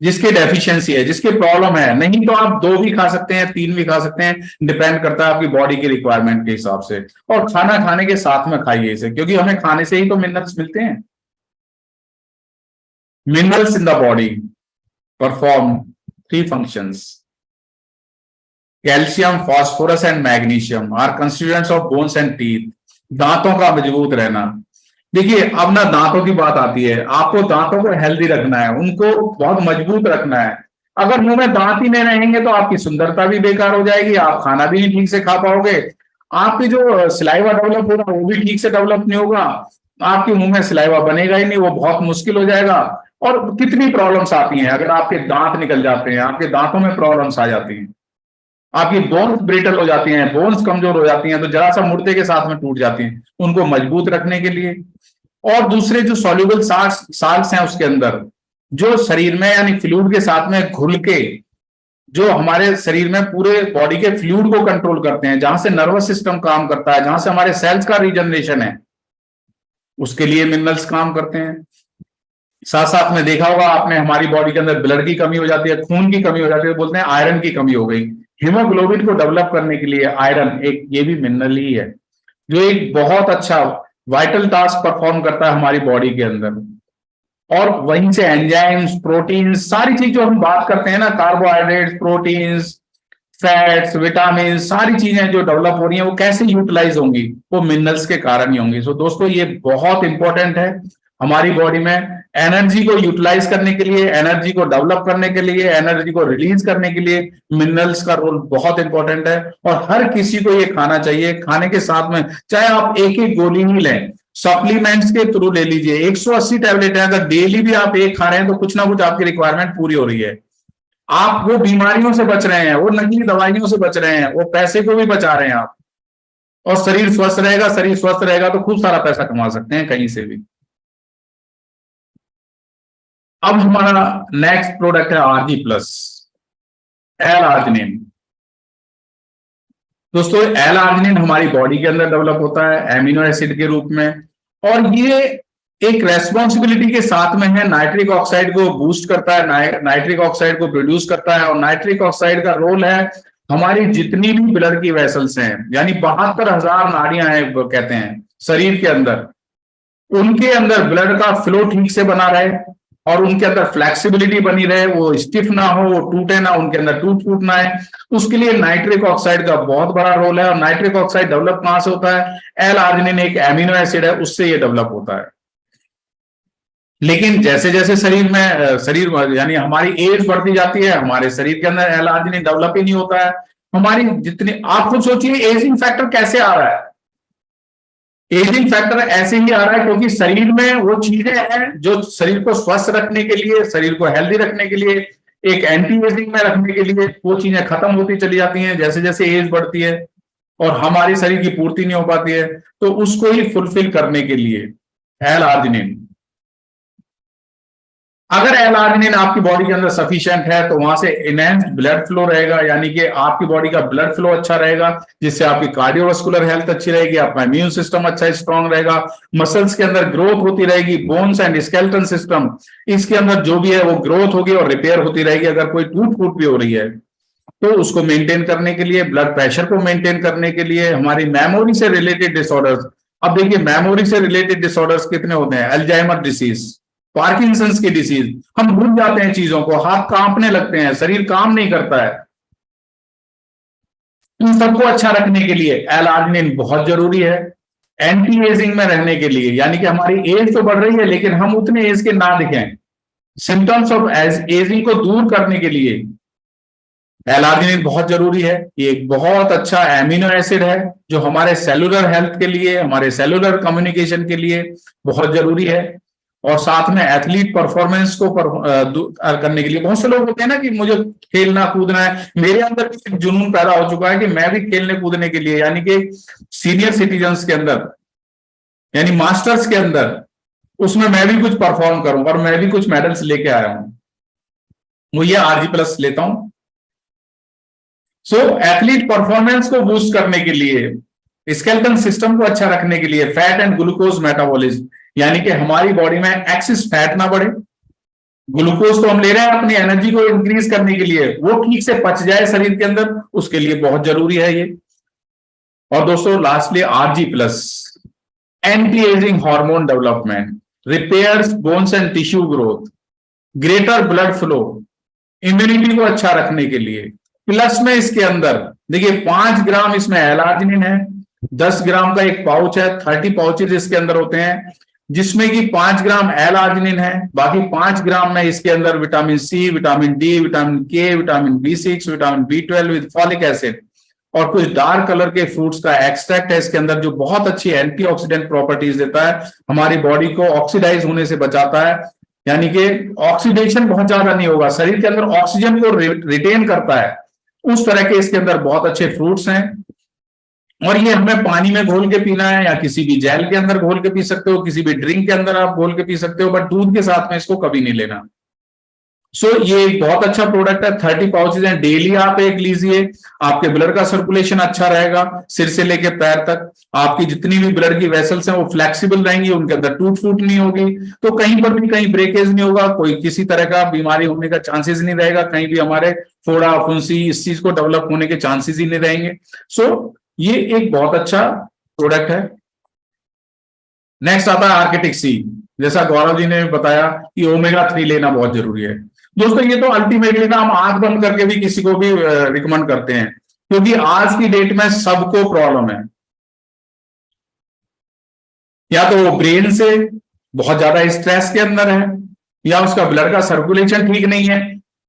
जिसके डेफिशिएंसी है, जिसके प्रॉब्लम है, नहीं तो आप 2 भी खा सकते हैं, 3 भी खा सकते हैं, डिपेंड करता है आपकी बॉडी की रिक्वायरमेंट के हिसाब से। और खाना खाने के साथ में खाइए इसे, क्योंकि हमें खाने से ही तो मिनरल्स मिलते हैं। Minerals in the body perform 3 functions: calcium, phosphorus and magnesium are constituents of bones and teeth. दांतों का मजबूत रहना। देखिए अब ना दांतों की बात आती है, आपको दांतों को हेल्दी रखना है, उनको बहुत मजबूत रखना है। अगर मुंह में दांत ही नहीं रहेंगे तो आपकी सुंदरता भी बेकार हो जाएगी, आप खाना भी नहीं ठीक से खा पाओगे, आपकी जो सिलाइवा डेवलप होगा वो भी ठीक से डेवलप नहीं होगा, आपके मुंह में सिलाइवा बनेगा ही नहीं, वो बहुत मुश्किल हो जाएगा। और कितनी प्रॉब्लम्स आती हैं अगर आपके दांत निकल जाते हैं, आपके दांतों में प्रॉब्लम्स आ जाती हैं, आपकी बोन्स ब्रिटल हो जाती हैं, बोन्स कमजोर हो जाती हैं, तो जरा सा मुर्दे के साथ में टूट जाती हैं। उनको मजबूत रखने के लिए, और दूसरे जो सॉल्युबल साल्ट्स हैं उसके अंदर, जो शरीर में यानी फ्लूइड के साथ में घुल के जो हमारे शरीर में पूरे बॉडी के फ्लूइड को कंट्रोल करते हैं, जहां से नर्वस सिस्टम काम करता है, जहां से हमारे सेल्स का रीजनरेशन है, उसके लिए मिनरल्स काम करते हैं। साथ साथ में देखा होगा आपने, हमारी बॉडी के अंदर ब्लड की कमी हो जाती है, खून की कमी हो जाती है, बोलते हैं आयरन की कमी हो गई। हीमोग्लोबिन को डेवलप करने के लिए आयरन एक ये भी मिनरल ही है, जो एक बहुत अच्छा वाइटल टास्क परफॉर्म करता है हमारी बॉडी के अंदर। और वहीं से एंजाइम्स, प्रोटीन्स, सारी चीज जो हम बात करते हैं ना, कार्बोहाइड्रेट्स, प्रोटीन्स, फैट्स, विटामिन, सारी चीजें जो डेवलप हो रही हैं वो कैसे यूटिलाइज होंगी? वो मिनरल्स के कारण ही होंगी। सो दोस्तों ये बहुत इंपॉर्टेंट है हमारी बॉडी में एनर्जी को यूटिलाइज करने के लिए, एनर्जी को डेवलप करने के लिए, एनर्जी को रिलीज करने के लिए मिनरल्स का रोल बहुत इंपॉर्टेंट है। और हर किसी को ये खाना चाहिए। खाने के साथ में चाहे आप एक एक गोली ही लें, सप्लीमेंट्स के थ्रू ले लीजिए, 180 टैबलेट है, अगर डेली भी आप एक खा रहे हैं तो कुछ ना कुछ आपकी रिक्वायरमेंट पूरी हो रही है। आप वो बीमारियों से बच रहे हैं, वो नकली दवाइयों से बच रहे हैं, वो पैसे को भी बचा रहे हैं आप, और शरीर स्वस्थ रहेगा। शरीर स्वस्थ रहेगा तो खूब सारा पैसा कमा सकते हैं कहीं से भी। अब हमारा नेक्स्ट प्रोडक्ट है आरजी प्लस, एल-आर्जिनिन। दोस्तों एल-आर्जिनिन हमारी बॉडी के अंदर डेवलप होता है एमिनो एसिड के रूप में, और ये एक रेस्पॉन्सिबिलिटी के साथ में है, नाइट्रिक ऑक्साइड को बूस्ट करता है, नाइट्रिक ऑक्साइड को प्रोड्यूस करता है। और नाइट्रिक ऑक्साइड का रोल है हमारी जितनी भी ब्लड की वेसल्स हैं, यानी 72,000 नाड़ियां हैं कहते हैं शरीर के अंदर, उनके अंदर ब्लड का फ्लो ठीक से बना रहे और उनके अंदर फ्लेक्सिबिलिटी बनी रहे, वो स्टिफ ना हो, वो टूटे ना, उनके अंदर टूट ना है। उसके लिए नाइट्रिक ऑक्साइड का बहुत बड़ा रोल है। और नाइट्रिक ऑक्साइड डेवलप कहां से होता है? एल-आर्जिनिन एक एमिनो एसिड है, उससे ये डेवलप होता है। लेकिन जैसे जैसे शरीर यानी हमारी एज बढ़ती जाती है, हमारे शरीर के अंदर एल-आर्जिनिन डेवलप ही नहीं होता है। हमारी जितनी, आप खुद सोचिए एजिंग फैक्टर कैसे आ रहा है। एजिंग फैक्टर ऐसे ही आ रहा है क्योंकि शरीर में वो चीजें हैं जो शरीर को स्वस्थ रखने के लिए, शरीर को हेल्दी रखने के लिए, एक एंटी एजिंग में रखने के लिए वो चीजें खत्म होती चली जाती हैं जैसे जैसे एज बढ़ती है और हमारे शरीर की पूर्ति नहीं हो पाती है। तो उसको ही फुलफिल करने के लिए एल-आर्जिनिन, अगर एल-आर्जिनिन आपकी बॉडी के अंदर सफिशिएंट है तो वहां से इनहेंस्ड ब्लड फ्लो रहेगा, यानी कि आपकी बॉडी का ब्लड फ्लो अच्छा रहेगा, जिससे आपकी कार्डियोवास्कुलर हेल्थ अच्छी रहेगी, आपका इम्यून सिस्टम अच्छा स्ट्रांग रहेगा, मसल्स के अंदर ग्रोथ होती रहेगी, बोन्स एंड स्केलेटन सिस्टम इसके अंदर जो भी है वो ग्रोथ होगी और रिपेयर होती रहेगी। अगर कोई टूट फूट भी हो रही है तो उसको मेंटेन करने के लिए, ब्लड प्रेशर को मेंटेन करने के लिए, हमारी मेमोरी से रिलेटेड डिसऑर्डर्स, अब देखिए मेमोरी से रिलेटेड डिसऑर्डर्स कितने होते हैं, अल्जाइमर डिसीज, पार्किंसंस की डिसीज, हम भूल जाते हैं चीजों को, हाथ कांपने लगते हैं, शरीर काम नहीं करता है। इन सबको अच्छा रखने के लिए एल-आर्जिनिन बहुत जरूरी है। एंटी एजिंग में रहने के लिए, यानी कि हमारी एज तो बढ़ रही है लेकिन हम उतने एज के ना दिखें, सिम्टम्स ऑफ एजिंग को दूर करने के लिए एल-आर्जिनिन बहुत जरूरी है। ये एक बहुत अच्छा एमिनो एसिड है जो हमारे सेलुलर हेल्थ के लिए, हमारे सेलुलर कम्युनिकेशन के लिए बहुत जरूरी है। और साथ में एथलीट परफॉर्मेंस को करने के लिए, बहुत से लोग होते हैं ना कि मुझे खेलना कूदना है, मेरे अंदर भी एक जुनून पैदा हो चुका है कि मैं भी खेलने कूदने के लिए, यानी कि सीनियर सिटीजन्स के अंदर यानी मास्टर्स के अंदर, उसमें मैं भी कुछ परफॉर्म करूं और मैं भी कुछ मेडल्स लेके आया हूं, वो ये RG+ लेता हूं। सो एथलीट परफॉर्मेंस को बूस्ट करने के लिए, स्केलेटन सिस्टम को अच्छा रखने के लिए, फैट एंड ग्लूकोज मेटाबॉलिज्म, यानी कि हमारी बॉडी में एक्सेस फैट ना बढ़े, ग्लूकोज तो हम ले रहे हैं अपनी एनर्जी को इंक्रीज करने के लिए, वो ठीक से पच जाए शरीर के अंदर, उसके लिए बहुत जरूरी है ये। और दोस्तों lastly RG+, anti ageing hormone development, repairs bones and tissue growth, greater blood flow, immunity को अच्छा रखने के लिए। प्लस में इसके अंदर देखिए 5 ग्राम इसमें एल-आर्जिनिन है, 10 ग्राम का एक पाउच है, 30 पाउचेज इसके अंदर होते हैं, जिसमें कि 5 ग्राम एल-आर्जिनिन है, बाकी 5 ग्राम में इसके अंदर vitamin C, vitamin D, vitamin K, vitamin B6, vitamin B12 with folic acid और कुछ डार्क कलर के फ्रूट्स का एक्सट्रैक्ट है इसके अंदर, जो बहुत अच्छी एंटीऑक्सीडेंट प्रॉपर्टीज देता है, हमारी बॉडी को ऑक्सीडाइज होने से बचाता है, यानी कि ऑक्सीडेशन बहुत ज्यादा नहीं होगा, शरीर के अंदर ऑक्सीजन को रिटेन करता है, उस तरह के इसके अंदर बहुत अच्छे फ्रूट्स हैं। और ये हमें पानी में घोल के पीना है या किसी भी जेल के अंदर घोल के पी सकते हो, किसी भी ड्रिंक के अंदर आप घोल के पी सकते हो, बट दूध के साथ में इसको कभी नहीं लेना। सो ये एक बहुत अच्छा प्रोडक्ट है, 30 पाउचेज हैं, डेली आप एक लीजिए, आपके ब्लड का सर्कुलेशन अच्छा रहेगा, सिर से लेके पैर तक आपकी जितनी भी ब्लड की वेसल्स हैं वो फ्लेक्सिबल रहेंगी, उनके अंदर टूट फूट नहीं होगी, तो कहीं पर भी कहीं ब्रेकेज नहीं होगा, कोई किसी तरह का बीमारी होने का चांसेस नहीं रहेगा, कहीं भी हमारे फोड़ा फुंसी इस चीज को डेवलप होने के चांसेस ही नहीं रहेंगे। सो ये एक बहुत अच्छा प्रोडक्ट है। नेक्स्ट आता है आर्किटिक सी, जैसा गौरव जी ने बताया कि ओमेगा-3 लेना बहुत जरूरी है। दोस्तों ये तो अल्टीमेटली ना हम आंख बंद करके भी किसी को भी रिकमेंड करते हैं, क्योंकि आज की डेट में सबको प्रॉब्लम है, या तो वो ब्रेन से बहुत ज्यादा स्ट्रेस के अंदर है, या उसका ब्लड का सर्कुलेशन ठीक नहीं है।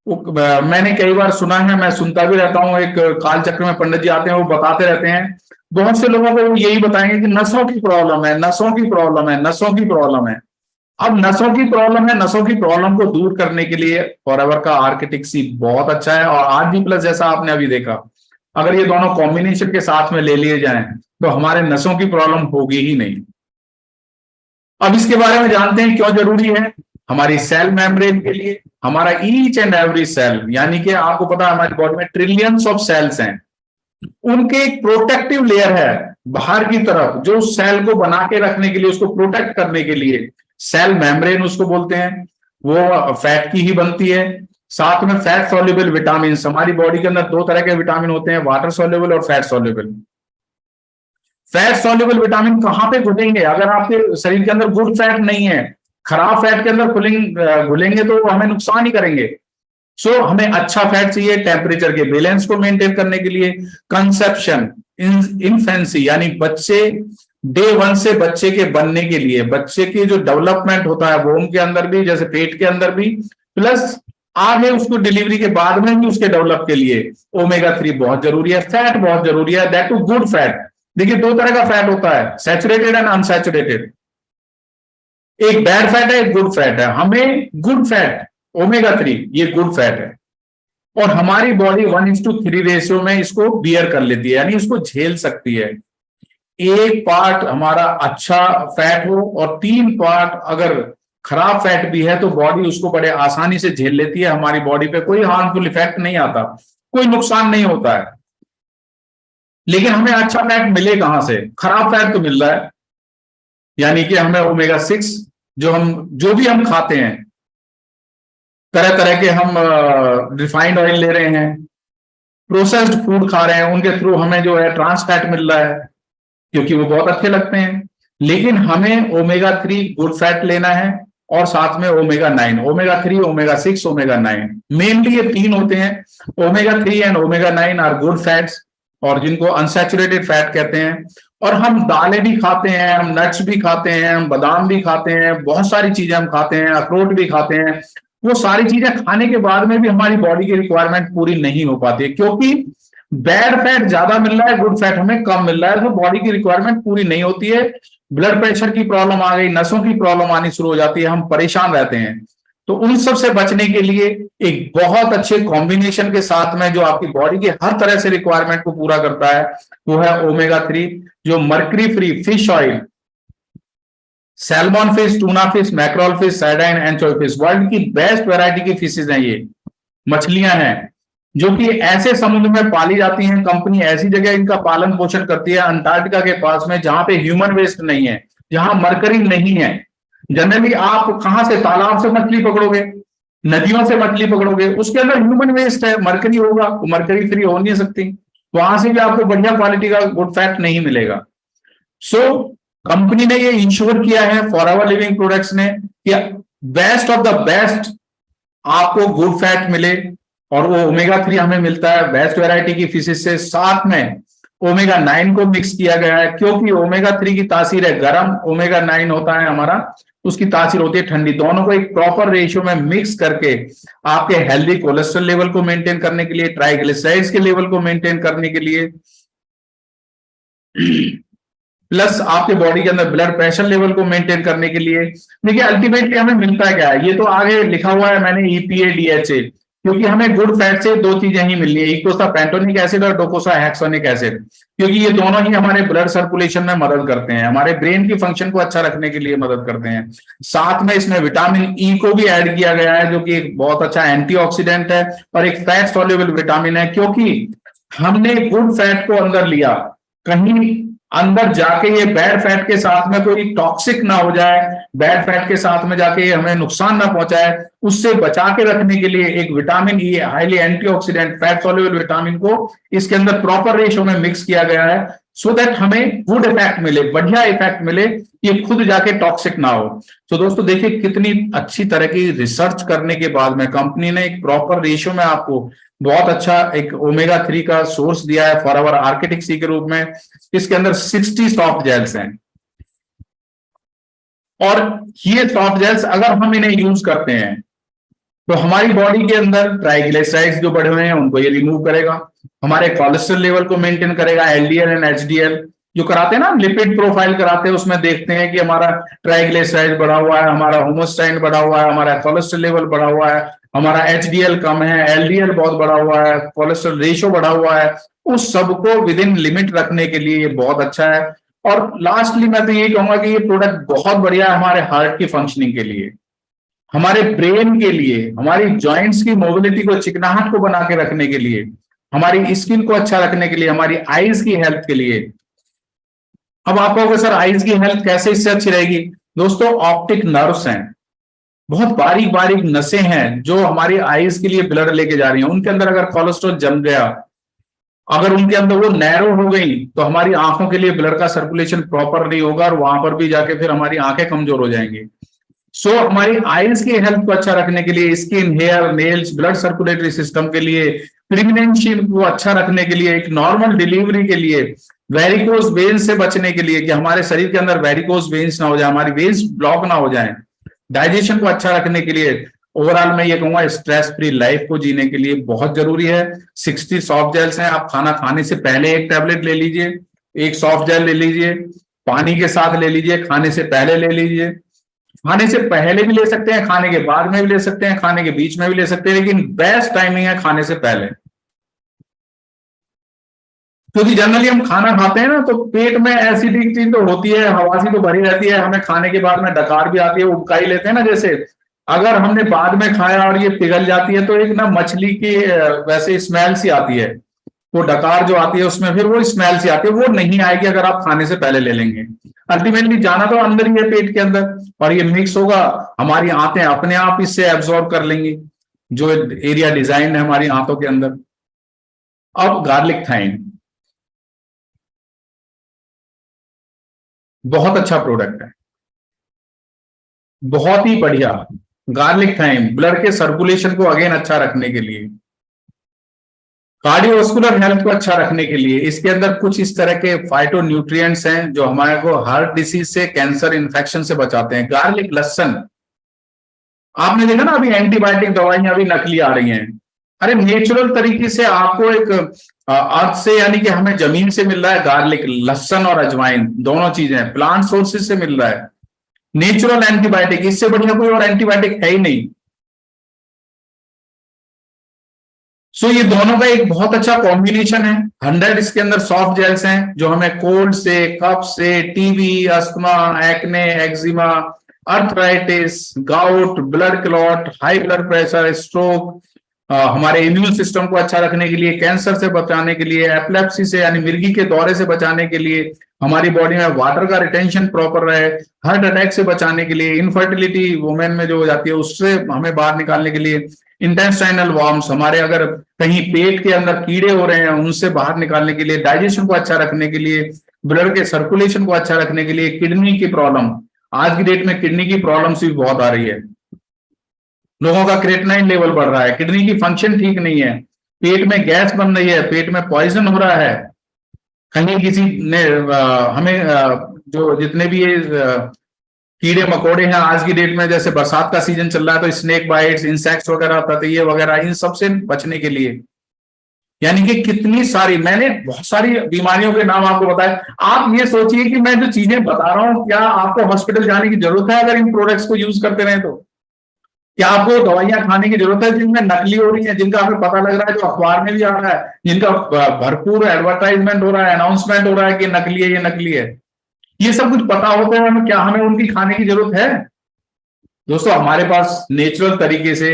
मैंने कई बार सुना है, मैं सुनता भी रहता हूँ, एक काल चक्र में पंडित जी आते हैं, वो बताते रहते हैं, बहुत से लोगों को यही बताएंगे कि नसों की प्रॉब्लम है, नसों की प्रॉब्लम है, नसों की प्रॉब्लम है। अब नसों की प्रॉब्लम है, नसों की प्रॉब्लम को दूर करने के लिए फॉरएवर का आर्किटिक सी बहुत अच्छा है। और RG+ जैसा आपने अभी देखा, अगर ये दोनों कॉम्बिनेशन के साथ में ले लिए जाएं तो हमारे नसों की प्रॉब्लम होगी ही नहीं। अब इसके बारे में जानते हैं क्यों जरूरी है हमारी सेल मेम्ब्रेन के लिए। हमारा ईच एंड एवरी सेल, यानी कि आपको पता है हमारी बॉडी में ट्रिलियंस ऑफ सेल्स हैं, उनके एक प्रोटेक्टिव लेयर है बाहर की तरफ, जो सेल को बना के रखने के लिए, उसको प्रोटेक्ट करने के लिए, सेल मेम्ब्रेन उसको बोलते हैं, वो फैट की ही बनती है। साथ में फैट सॉल्युबल विटामिन, हमारी बॉडी के अंदर 2 तरह के विटामिन होते हैं, वाटर सॉल्युबल और fat soluble. Fat soluble vitamin कहां पे घुलेंगे? अगर आपके शरीर के अंदर गुड फैट नहीं है, खराब फैट के अंदर घुलेंगे तो हमें नुकसान ही करेंगे। सो हमें अच्छा फैट चाहिए टेम्परेचर के बैलेंस को मेंटेन करने के लिए। कंसेप्शन, इन्फेंसी यानी बच्चे डे 1 से बच्चे के बनने के लिए, बच्चे की जो डेवलपमेंट होता है वोम के अंदर भी, जैसे पेट के अंदर भी, प्लस आगे उसको डिलीवरी के बाद में भी उसके डेवलप के लिए ओमेगा 3 बहुत जरूरी है। फैट बहुत जरूरी है, दैट टू गुड फैट। देखिए 2 तरह का फैट होता है, सैचुरेटेड एंड अनसैचुरेटेड। एक बैड फैट है, एक गुड फैट है। हमें गुड फैट ओमेगा 3 ये गुड फैट है, और हमारी बॉडी 1:3 रेशियो में इसको बियर कर लेती है, यानी इसको झेल सकती है। एक पार्ट हमारा अच्छा फैट हो और 3 पार्ट अगर खराब फैट भी है तो बॉडी उसको बड़े आसानी से झेल लेती है। हमारी बॉडी पे कोई हार्मफुल इफेक्ट नहीं आता, कोई नुकसान नहीं होता है। लेकिन हमें अच्छा फैट मिले कहां से? खराब फैट तो मिल रहा है, यानी कि हमें ओमेगा 6 जो भी हम खाते हैं, तरह तरह के हम रिफाइंड ऑयल ले रहे हैं, प्रोसेस्ड फूड खा रहे हैं, उनके थ्रू हमें जो है ट्रांस फैट मिल रहा है क्योंकि वो बहुत अच्छे लगते हैं। लेकिन हमें ओमेगा 3 गुड फैट लेना है, और साथ में omega 9, omega 3, omega 6, omega 9, mainly ये 3 होते हैं। Omega 3 and omega 9 are good fats, और जिनको अनसैचुरेटेड फैट कहते हैं। और हम दालें भी खाते हैं, हम नट्स भी खाते हैं, हम बादाम भी खाते हैं, बहुत सारी चीजें हम खाते हैं, अखरोट भी खाते हैं। वो सारी चीजें खाने के बाद में भी हमारी बॉडी की रिक्वायरमेंट पूरी नहीं हो पाती है, क्योंकि बैड फैट ज्यादा मिल रहा है, गुड फैट हमें कम मिल रहा है, तो बॉडी की रिक्वायरमेंट पूरी नहीं होती है। ब्लड प्रेशर की प्रॉब्लम आ गई, नसों की प्रॉब्लम आनी शुरू हो जाती है, हम परेशान रहते हैं। तो उन सब से बचने के लिए एक बहुत अच्छे कॉम्बिनेशन के साथ में जो आपकी बॉडी की हर तरह से रिक्वायरमेंट को पूरा करता है वो है ओमेगा 3, जो mercury free fish oil, salmon fish, tuna fish, mackerel fish, sardine, anchovy fish, world की बेस्ट वैरायटी की फिशेज हैं। ये मछलियां हैं जो कि ऐसे समुद्र में पाली जाती हैं। कंपनी ऐसी जगह इनका पालन पोषण करती है, अंटार्कटिका के पास में, जहां पे ह्यूमन वेस्ट नहीं है, जहां मरकरी नहीं है। जनरली आप कहां से, तालाब से मछली पकड़ोगे, नदियों से मछली पकड़ोगे, उसके अंदर ह्यूमन वेस्ट है, मरकरी होगा, वो मरकरी फ्री हो नहीं सकती, वहां से भी आपको बढ़िया क्वालिटी का गुड फैट नहीं मिलेगा। सो कंपनी ने ये इंश्योर किया है, फॉरएवर लिविंग प्रोडक्ट्स ने, कि बेस्ट ऑफ द बेस्ट आपको गुड फैट मिले, और वो ओमेगा 3 हमें मिलता है बेस्ट वैरायटी की फिशेज से। साथ में ओमेगा 9 को मिक्स किया गया है, क्योंकि ओमेगा 3 की तासीर है गर्म, ओमेगा 9 होता है हमारा, उसकी तासीर होती है ठंडी। दोनों को एक प्रॉपर रेशियो में मिक्स करके आपके हेल्दी कोलेस्ट्रॉल लेवल को मेंटेन करने के लिए, ट्राइग्लिसराइड्स के लेवल को मेंटेन करने के लिए, प्लस आपके बॉडी के अंदर ब्लड प्रेशर लेवल को मेंटेन करने के लिए। देखिए अल्टीमेटली हमें मिलता क्या है, ये तो आगे लिखा हुआ है मैंने, EPA DHA, क्योंकि हमें गुड फैट से 2 चीजें ही मिलनी है, इकोसा पेंटोनिक एसिड और डोकोसा हेक्सोनिक एसिड, क्योंकि ये दोनों ही हमारे ब्लड सर्कुलेशन में मदद करते हैं, हमारे ब्रेन की फंक्शन को अच्छा रखने के लिए मदद करते हैं। साथ में इसमें विटामिन E को भी ऐड किया गया है, जो कि एक बहुत अच्छा एंटीऑक्सीडेंट है और एक फैट सॉल्युबल विटामिन है, क्योंकि हमने गुड फैट को अंदर लिया, कहीं अंदर जाके ये बैड फैट के साथ में कोई टॉक्सिक ना हो जाए, बैड फैट के साथ में जाके ये हमें नुकसान ना पहुंचाए, उससे बचा के रखने के लिए एक vitamin E, highly antioxidant fat soluble vitamin को इसके अंदर प्रॉपर रेशियो में मिक्स किया गया है, सो दैट हमें गुड इफेक्ट मिले, बढ़िया इफेक्ट मिले, ये खुद जाके टॉक्सिक ना हो। तो दोस्तों देखिए कितनी अच्छी तरह की रिसर्च करने के बाद में कंपनी ने एक प्रॉपर रेशियो में आपको बहुत अच्छा एक ओमेगा 3 का सोर्स दिया है फॉर आवर आर्किटिक सी के रूप में। इसके अंदर 60 सॉफ्ट जेल्स हैं, और ये सॉफ्ट जेल्स अगर हम इन्हें यूज करते हैं तो हमारी बॉडी के अंदर ट्राइग्लिसराइड्स जो बढ़े हुए हैं उनको ये रिमूव करेगा, हमारे कोलेस्ट्रॉल लेवल को मेंटेन करेगा, LDL एंड HDL जो कराते हैं ना, लिपिड प्रोफाइल कराते हैं, उसमें देखते हैं कि हमारा ट्राइग्लिसराइड बढ़ा हुआ है, हमारा होमोस्टाइन बढ़ा हुआ है, हमारा कोलेस्ट्रॉल लेवल बढ़ा हुआ है, हमारा HDL कम है, LDL बहुत बढ़ा हुआ है, कोलेस्ट्रॉल रेशियो बढ़ा हुआ है, उस सबको विद इन लिमिट रखने के लिए ये बहुत अच्छा है। और लास्टली मैं तो यही कहूंगा कि ये प्रोडक्ट बहुत बढ़िया है हमारे हार्ट की फंक्शनिंग के लिए, हमारे ब्रेन के लिए, हमारी जॉइंट्स की मोबिलिटी को, चिकनाहट को बना के रखने के लिए, हमारी स्किन को अच्छा रखने के लिए, हमारी आईज की हेल्थ के लिए। अब आप कहोगे सर आईज की हेल्थ कैसे इससे अच्छी रहेगी? दोस्तों ऑप्टिक नर्व्स हैं, बहुत बारीक बारीक नसें हैं जो हमारी आईज के लिए ब्लड लेके जा रही हैं, उनके अंदर अगर कोलेस्ट्रॉल जम गया, अगर उनके अंदर वो नैरो हो गई तो हमारी आंखों के लिए ब्लड का सर्कुलेशन प्रॉपर नहीं होगा, और वहां पर भी जाके फिर हमारी आंखें कमजोर हो जाएंगी। सो हमारी आईज की हेल्थ को अच्छा रखने के लिए, skin, hair, nails, blood circulatory system के लिए, प्रेगनेंसी को अच्छा रखने के लिए, एक नॉर्मल डिलीवरी के लिए, वेरिकोज वेन्स से बचने के लिए कि हमारे शरीर के अंदर वेरिकोज वेन्स ना हो जाए, हमारी वेन्स ब्लॉक ना हो जाए, डाइजेशन को अच्छा रखने के लिए, ओवरऑल मैं ये कहूंगा स्ट्रेस फ्री लाइफ को जीने के लिए बहुत जरूरी है। 60 सॉफ्ट जेल्स हैं, आप खाना खाने से पहले एक टैबलेट ले लीजिए, एक सॉफ्ट जेल ले लीजिए, पानी के साथ ले लीजिए, खाने से पहले ले लीजिए। खाने से पहले भी ले सकते हैं, खाने के बाद में भी ले सकते हैं, खाने के बीच में भी ले सकते हैं, लेकिन बेस्ट टाइमिंग है खाने से पहले। क्योंकि जनरली हम खाना खाते हैं ना तो पेट में एसिडिटी तो होती है, हवासी तो भरी रहती है, हमें खाने के बाद में डकार भी आती है, उबकाई लेते हैं ना जैसे। अगर हमने बाद में खाया और ये पिघल जाती है तो एक ना मछली की वैसे स्मेल सी आती है, वो डकार जो आती है उसमें फिर वो स्मेल सी आती है, वो नहीं आएगी अगर आप खाने से पहले ले लेंगे। अल्टीमेटली जाना तो अंदर ही है पेट के अंदर, और ये मिक्स होगा, हमारी आंतें अपने आप इससे एब्जॉर्ब कर लेंगी जो एरिया डिजाइन है हमारी आंतों के अंदर। अब गार्लिक थाइम बहुत अच्छा प्रोडक्ट है, बहुत ही बढ़िया। गार्लिक थाइम ब्लड के सर्कुलेशन को अगेन अच्छा रखने के लिए, कार्डियोवास्कुलर हेल्थ को अच्छा रखने के लिए, इसके अंदर कुछ इस तरह के फाइटो न्यूट्रिएंट्स हैं जो हमारे को हार्ट डिसीज से, कैंसर इन्फेक्शन से बचाते हैं। गार्लिक, लहसुन, आपने देखा ना अभी एंटीबायोटिक दवाइयां अभी नकली आ रही हैं, अरे नेचुरल तरीके से आपको एक अर्थ से यानी कि हमें जमीन से मिल रहा है गार्लिक, लहसुन और अजवाइन, दोनों चीजें प्लांट सोर्सेज से मिल रहा है, नेचुरल एंटीबायोटिक, इससे बढ़िया कोई और एंटीबायोटिक है ही नहीं। सो ये दोनों का एक बहुत अच्छा कॉम्बिनेशन है। 100 इसके अंदर सॉफ्ट जेल्स हैं जो हमें कोल्ड से, कफ से, TB, asthma, acne, eczema, arthritis, gout, blood clot, high blood pressure, stroke, हमारे इम्यून सिस्टम को अच्छा रखने के लिए, कैंसर से बचाने के लिए, एपिलेप्सी से यानी मिर्गी के दौरे से बचाने के लिए, हमारी बॉडी में वाटर का रिटेंशन प्रॉपर रहे, हार्ट अटैक से बचाने के लिए, इनफर्टिलिटी वुमेन में जो हो जाती है उससे हमें बाहर निकालने के लिए, इंटेस्टाइनल वॉर्म्स, हमारे अगर कहीं पेट के अंदर कीड़े हो रहे हैं उनसे बाहर निकालने के लिए, डाइजेशन को अच्छा रखने के लिए, ब्लड के सर्कुलेशन को अच्छा रखने के लिए, किडनी की प्रॉब्लम, आज की डेट में किडनी की प्रॉब्लम्स भी बहुत आ रही है, लोगों का क्रेटिनाइन लेवल बढ़ रहा है, किडनी की फंक्शन ठीक नहीं है, पेट में गैस बन रही है, पेट में पॉइजन हो रहा है, कहीं किसी ने हमें जो जितने भी ये कीड़े मकोड़े हैं आज की डेट में, जैसे बरसात का सीजन चल रहा है तो स्नेक बाइट्स, इंसेक्ट्स वगैरह, ततैये वगैरह, इन सब से बचने के लिए, यानी कि कितनी सारी, मैंने बहुत सारी बीमारियों के नाम आपको बताए। आप ये सोचिए कि मैं जो चीजें बता रहा हूं क्या आपको हॉस्पिटल जाने की जरूरत है अगर इन प्रोडक्ट्स को यूज करते रहे तो? क्या आपको दवाइयां खाने की जरूरत है जिनमें नकली हो रही है, जिनका हमें पता लग रहा है, जो अखबार में भी आ रहा है, जिनका भरपूर एडवर्टाइजमेंट हो रहा है, अनाउंसमेंट हो रहा है कि नकली है, ये नकली है, ये सब कुछ पता होता है हमें, क्या हमें उनकी खाने की जरूरत है? दोस्तों हमारे पास नेचुरल तरीके से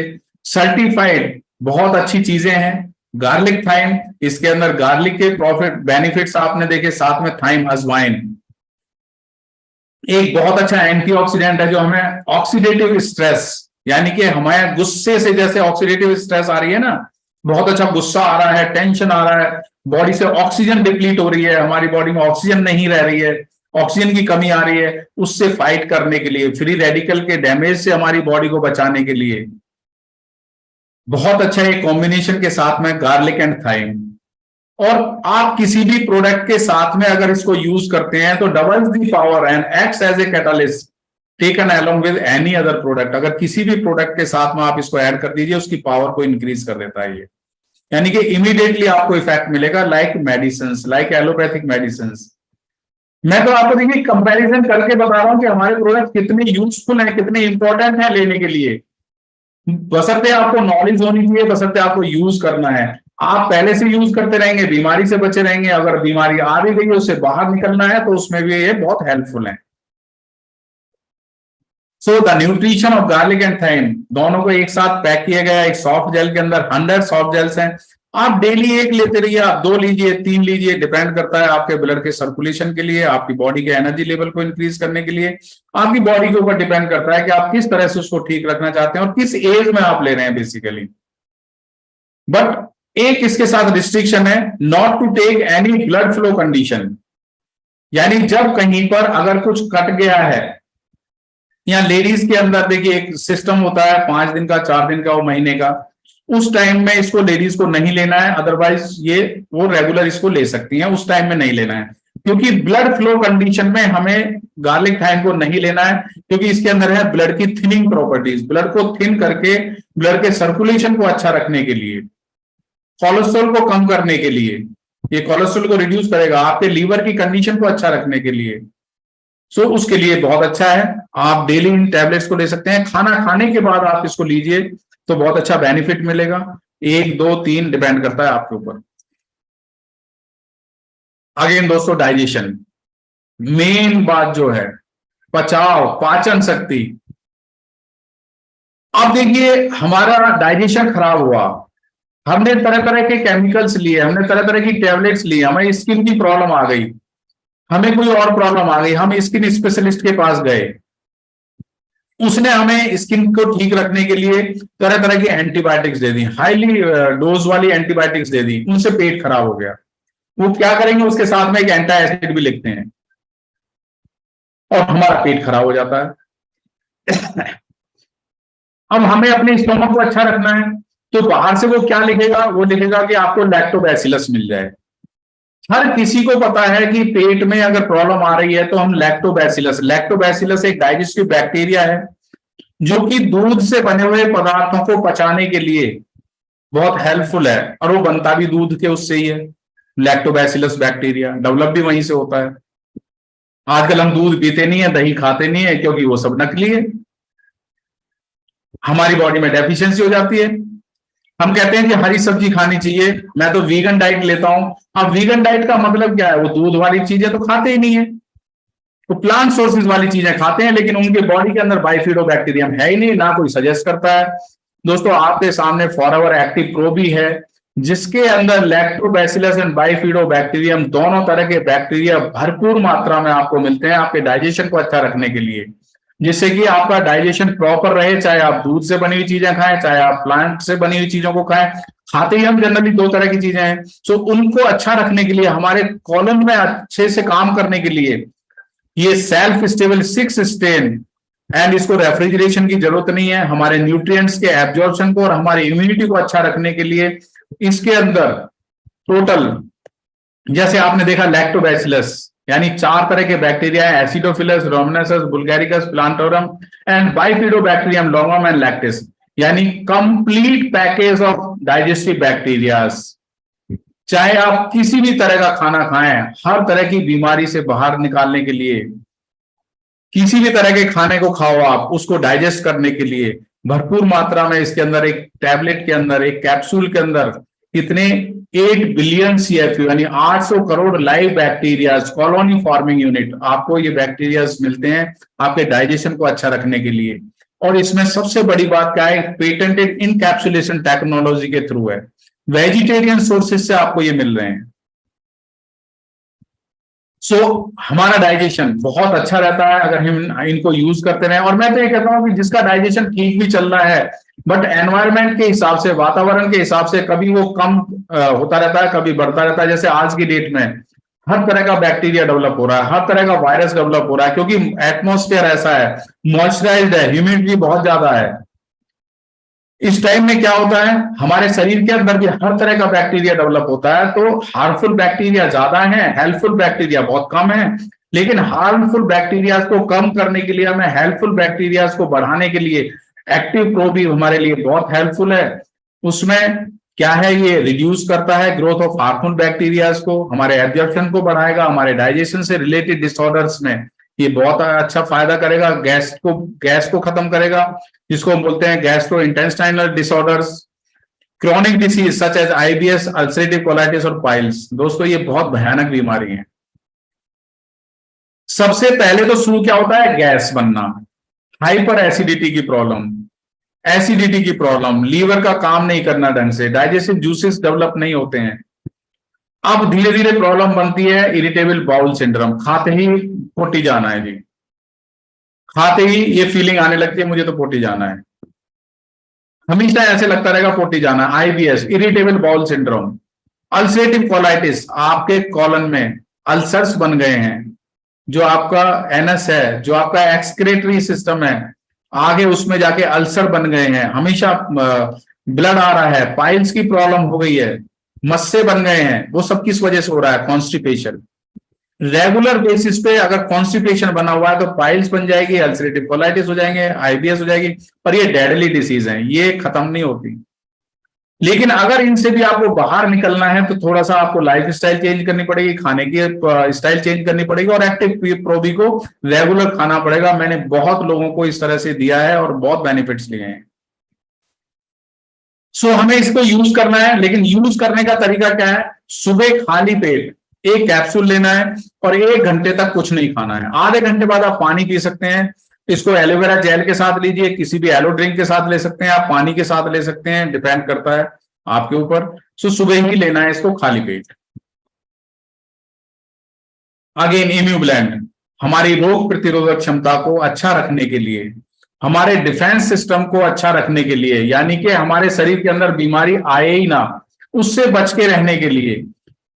सर्टिफाइड बहुत अच्छी चीजें हैं। गार्लिक थाइम, इसके अंदर गार्लिक के प्रॉफिट बेनिफिट्स आपने देखे, साथ में थाइम, अजवाइन एक बहुत अच्छा एंटीऑक्सीडेंट है जो हमें ऑक्सीडेटिव स्ट्रेस, यानी कि हमारे गुस्से से, जैसे ऑक्सीडेटिव स्ट्रेस आ रही है ना, बहुत अच्छा गुस्सा आ रहा है, टेंशन आ रहा है, बॉडी से ऑक्सीजन डिप्लीट हो रही है, हमारी बॉडी में ऑक्सीजन नहीं रह रही है, ऑक्सीजन की कमी आ रही है, उससे फाइट करने के लिए, फ्री रेडिकल के डैमेज से हमारी बॉडी को बचाने के लिए बहुत अच्छा एक कॉम्बिनेशन के साथ में गार्लिक एंड थाइम। और आप किसी भी प्रोडक्ट के साथ में अगर इसको यूज करते हैं तो doubles the power and acts as a catalyst taken along with any other product. अगर किसी भी प्रोडक्ट के साथ में आप इसको ऐड कर दीजिए, उसकी पावर को इंक्रीज कर देता है ये, यानी कि इमीडिएटली आपको इफेक्ट मिलेगा, like medicine, like allopathic medicine. मैं तो आपको देखिए कंपैरिजन करके बता रहा हूं कि हमारे प्रोडक्ट कितने यूजफुल हैं, कितने इंपॉर्टेंट हैं लेने के लिए, बशर्ते आपको नॉलेज होनी चाहिए, बशर्ते आपको यूज करना है। आप पहले से यूज करते रहेंगे, बीमारी से बचे रहेंगे, अगर बीमारी आ भी गई उससे बाहर निकलना है तो उसमें भी ये बहुत हेल्पफुल है। So the nutrition of garlic and thyme दोनों को एक साथ पैक किया गया एक सॉफ्ट जेल के अंदर। 100 सॉफ्ट जेल्स हैं, आप डेली एक लेते रहिए, आप 2 लीजिए, 3 लीजिए, डिपेंड करता है आपके ब्लड के सर्कुलेशन के लिए, आपकी बॉडी के एनर्जी लेवल को इंक्रीज करने के लिए, आपकी बॉडी के ऊपर डिपेंड करता है कि आप किस तरह से उसको ठीक रखना चाहते हैं और किस एज में आप ले रहे हैं बेसिकली। बट एक इसके साथ रिस्ट्रिक्शन है, not to take any blood flow condition, यानी जब कहीं पर अगर कुछ कट गया है, या लेडीज के अंदर देखिए एक सिस्टम होता है 5 दिन का, 4 दिन का, वो महीने का, उस टाइम में इसको लेडीज को नहीं लेना है, अदरवाइज ये वो रेगुलर इसको ले सकती हैं, उस टाइम में नहीं लेना है। क्योंकि ब्लड फ्लो कंडीशन में हमें गार्लिक थाइन को नहीं लेना है, क्योंकि इसके अंदर है ब्लड की थिनिंग प्रॉपर्टीज, ब्लड को थिन करके ब्लड के सर्कुलेशन को अच्छा रखने के लिए, कोलेस्ट्रॉल को कम करने के लिए, ये कोलेस्ट्रॉल को रिड्यूस करेगा, आपके लीवर की कंडीशन को अच्छा रखने के लिए। सो उसके लिए बहुत अच्छा है, आप डेली इन टैबलेट्स को ले सकते हैं। खाना खाने के बाद आप इसको लीजिए तो बहुत अच्छा बेनिफिट मिलेगा, 1, 2, 3 डिपेंड करता है आपके ऊपर। अगेन दोस्तों, डाइजेशन मेन बात जो है, पचाव, पाचन शक्ति। अब देखिए हमारा डाइजेशन खराब हुआ, हमने तरह तरह के केमिकल्स लिए, हमने तरह तरह की टैबलेट्स ली, हमें स्किन की प्रॉब्लम आ गई, हमें कोई और प्रॉब्लम आ गई, हम स्किन स्पेशलिस्ट के पास गए, उसने हमें स्किन को ठीक रखने के लिए तरह तरह की एंटीबायोटिक्स दे दी, हाईली डोज वाली एंटीबायोटिक्स दे दी, उनसे पेट खराब हो गया। वो क्या करेंगे, उसके साथ में एक एंटी एसिड भी लिखते हैं और हमारा पेट खराब हो जाता है। अब हमें अपने स्टोमक को अच्छा रखना है, तो बाहर से वो क्या लिखेगा, वो लिखेगा कि आपको लैक्टोबैसिलस मिल जाए। हर किसी को पता है कि पेट में अगर प्रॉब्लम आ रही है तो हम लैक्टोबैसिलस एक डाइजेस्टिव बैक्टीरिया है जो कि दूध से बने हुए पदार्थों को पचाने के लिए बहुत हेल्पफुल है, और वो बनता भी दूध के उससे ही है। लैक्टोबैसिलस बैक्टीरिया डेवलप भी वहीं से होता है। आजकल हम दूध पीते नहीं है, दही खाते नहीं है, क्योंकि वो सब नकली है, हमारी बॉडी में डेफिशिएंसी हो जाती है। हम कहते हैं कि हरी सब्जी खानी चाहिए, मैं तो वीगन डाइट लेता हूं। अब वीगन डाइट का मतलब क्या है, वो दूध वाली चीजें तो खाते ही नहीं है, वो प्लांट सोर्सेज वाली चीजें खाते हैं, लेकिन उनके बॉडी के अंदर बाइफिडोबैक्टीरियम है ही नहीं, ना कोई सजेस्ट करता है। दोस्तों आपके सामने फॉरएवर एक्टिव प्रो भी है, जिसके अंदर लैक्टोबैसिलस एंड बाइफिडोबैक्टीरियम दोनों तरह के बैक्टीरिया भरपूर मात्रा में आपको मिलते हैं आपके डाइजेशन को अच्छा रखने के लिए, जिससे कि आपका डाइजेशन प्रॉपर रहे। चाहे आप दूध से बनी हुई चीजें खाएं, चाहे आप प्लांट से बनी हुई चीजों को खाएं, खाते ही हम जनरली 2 तरह की चीजें हैं। सो उनको अच्छा रखने के लिए, हमारे कॉलम में अच्छे से काम करने के लिए, ये सेल्फ स्टेबल 6 स्टेन, एंड इसको रेफ्रिजरेशन की जरूरत नहीं है, हमारे न्यूट्रिएंट्स के एब्जॉर्प्शन को और हमारी इम्यूनिटी को अच्छा रखने के लिए इसके अंदर टोटल, जैसे आपने देखा लैक्टोबैसिलस यानी 4 तरह के बैक्टीरिया है, acidophilus, rhamnosus, bulgaricus, plantarum and bifidobacterium longum and lactis, यानी complete package of digestive bacterias. चाहे आप किसी भी तरह का खाना खाएं, हर तरह की बीमारी से बाहर निकालने के लिए, किसी भी तरह के खाने को खाओ आप, उसको डाइजेस्ट करने के लिए भरपूर मात्रा में इसके अंदर, एक टैबलेट के अंदर, एक कैप्सूल के अंदर कितने 8 बिलियन CFU यानी 800 crore live bacterias, colony forming unit, आपको ये बैक्टीरियाज मिलते हैं आपके डाइजेशन को अच्छा रखने के लिए। और इसमें सबसे बड़ी बात क्या है, पेटेंटेड इनकैप्सुलेशन टेक्नोलॉजी के थ्रू है, वेजिटेरियन सोर्सेज से आपको ये मिल रहे हैं। सो हमारा डाइजेशन बहुत अच्छा रहता है अगर हम इनको यूज करते रहे। और मैं तो ये कहता हूं कि जिसका डाइजेशन ठीक भी चल रहा है, बट एनवायरनमेंट के हिसाब से, वातावरण के हिसाब से कभी वो कम होता रहता है, कभी बढ़ता रहता है। जैसे आज की डेट में हर तरह का बैक्टीरिया डेवलप हो रहा है, हर तरह का वायरस डेवलप हो रहा है, क्योंकि एटमॉस्फेयर ऐसा है, मॉइस्चराइज्ड है, ह्यूमिडिटी बहुत ज्यादा है। इस टाइम में क्या होता है, हमारे शरीर के अंदर भी हर तरह का बैक्टीरिया डेवलप होता है। तो हार्मफुल बैक्टीरिया ज्यादा है, हेल्पफुल बैक्टीरिया बहुत कम है। लेकिन हार्मफुल बैक्टीरिया को कम करने के लिए, हमें हेल्पफुल बैक्टीरिया को बढ़ाने के लिए एक्टिव प्रो भी हमारे लिए बहुत हेल्पफुल है। उसमें क्या है, ये रिड्यूस करता है ग्रोथ ऑफ हार्मफुल बैक्टीरियाज को, हमारे एब्जॉर्प्शन को बढ़ाएगा, हमारे डाइजेशन से रिलेटेड डिसऑर्डर्स में ये बहुत अच्छा फायदा करेगा, गैस को खत्म करेगा, जिसको हम बोलते हैं gastrointestinal disorders, chronic disease such as IBS, ulcerative colitis और पाइल्स। दोस्तों ये बहुत भयानक बीमारी है। सबसे पहले तो शुरू क्या होता है, गैस बनना, हाइपर एसिडिटी की प्रॉब्लम, एसिडिटी की प्रॉब्लम, लीवर का काम नहीं करना ढंग से, डाइजेस्टिव जूसेस डेवलप नहीं होते हैं। अब धीरे धीरे प्रॉब्लम बनती है इरिटेबल बाउल सिंड्रोम, खाते ही पोटी जाना है जी, खाते ही ये फीलिंग आने लगती है मुझे तो पोटी जाना है, हमेशा ऐसे लगता रहेगा पोटी जाना। IBS, irritable bowel syndrome, ulcerative colitis, आपके कॉलन में अल्सर्स बन गए हैं, जो आपका एनस है, जो आपका एक्सक्रेटरी सिस्टम है, आगे उसमें जाके अल्सर बन गए हैं, हमेशा ब्लड आ रहा है, पाइल्स की प्रॉब्लम हो गई है, मस्से बन गए हैं, वो सब किस वजह से हो रहा है? कॉन्स्टिपेशन। रेगुलर बेसिस पे अगर कॉन्स्टिपेशन बना हुआ है तो पाइल्स बन जाएगी, अल्सरेटिव कोलाइटिस हो जाएंगे, आईबीएस हो जाएगी, पर ये डेडली डिसीज है, ये खत्म नहीं होती। लेकिन अगर इनसे भी आपको बाहर निकलना है तो थोड़ा सा आपको लाइफ स्टाइल चेंज करनी पड़ेगी, खाने की स्टाइल चेंज करनी पड़ेगी, और एक्टिव प्रोबी को रेगुलर खाना पड़ेगा। मैंने बहुत लोगों को इस तरह से दिया है और बहुत बेनिफिट्स लिए हैं। सो हमें इसको यूज करना है, लेकिन यूज करने का तरीका क्या है? सुबह खाली पेट एक कैप्सूल लेना है और 1 घंटे तक कुछ नहीं खाना है। आधे घंटे बाद आप पानी पी सकते हैं। इसको एलोवेरा जेल के साथ लीजिए, किसी भी एलो ड्रिंक के साथ ले सकते हैं, आप पानी के साथ ले सकते हैं, डिपेंड करता है आपके ऊपर। सो सुबह ही लेना है इसको खाली पेट। अगेन इम्यूब्लेंड हमारी रोग प्रतिरोधक क्षमता को अच्छा रखने के लिए, हमारे डिफेंस सिस्टम को अच्छा रखने के लिए, यानी कि हमारे शरीर के अंदर बीमारी आए ही ना, उससे बच के रहने के लिए।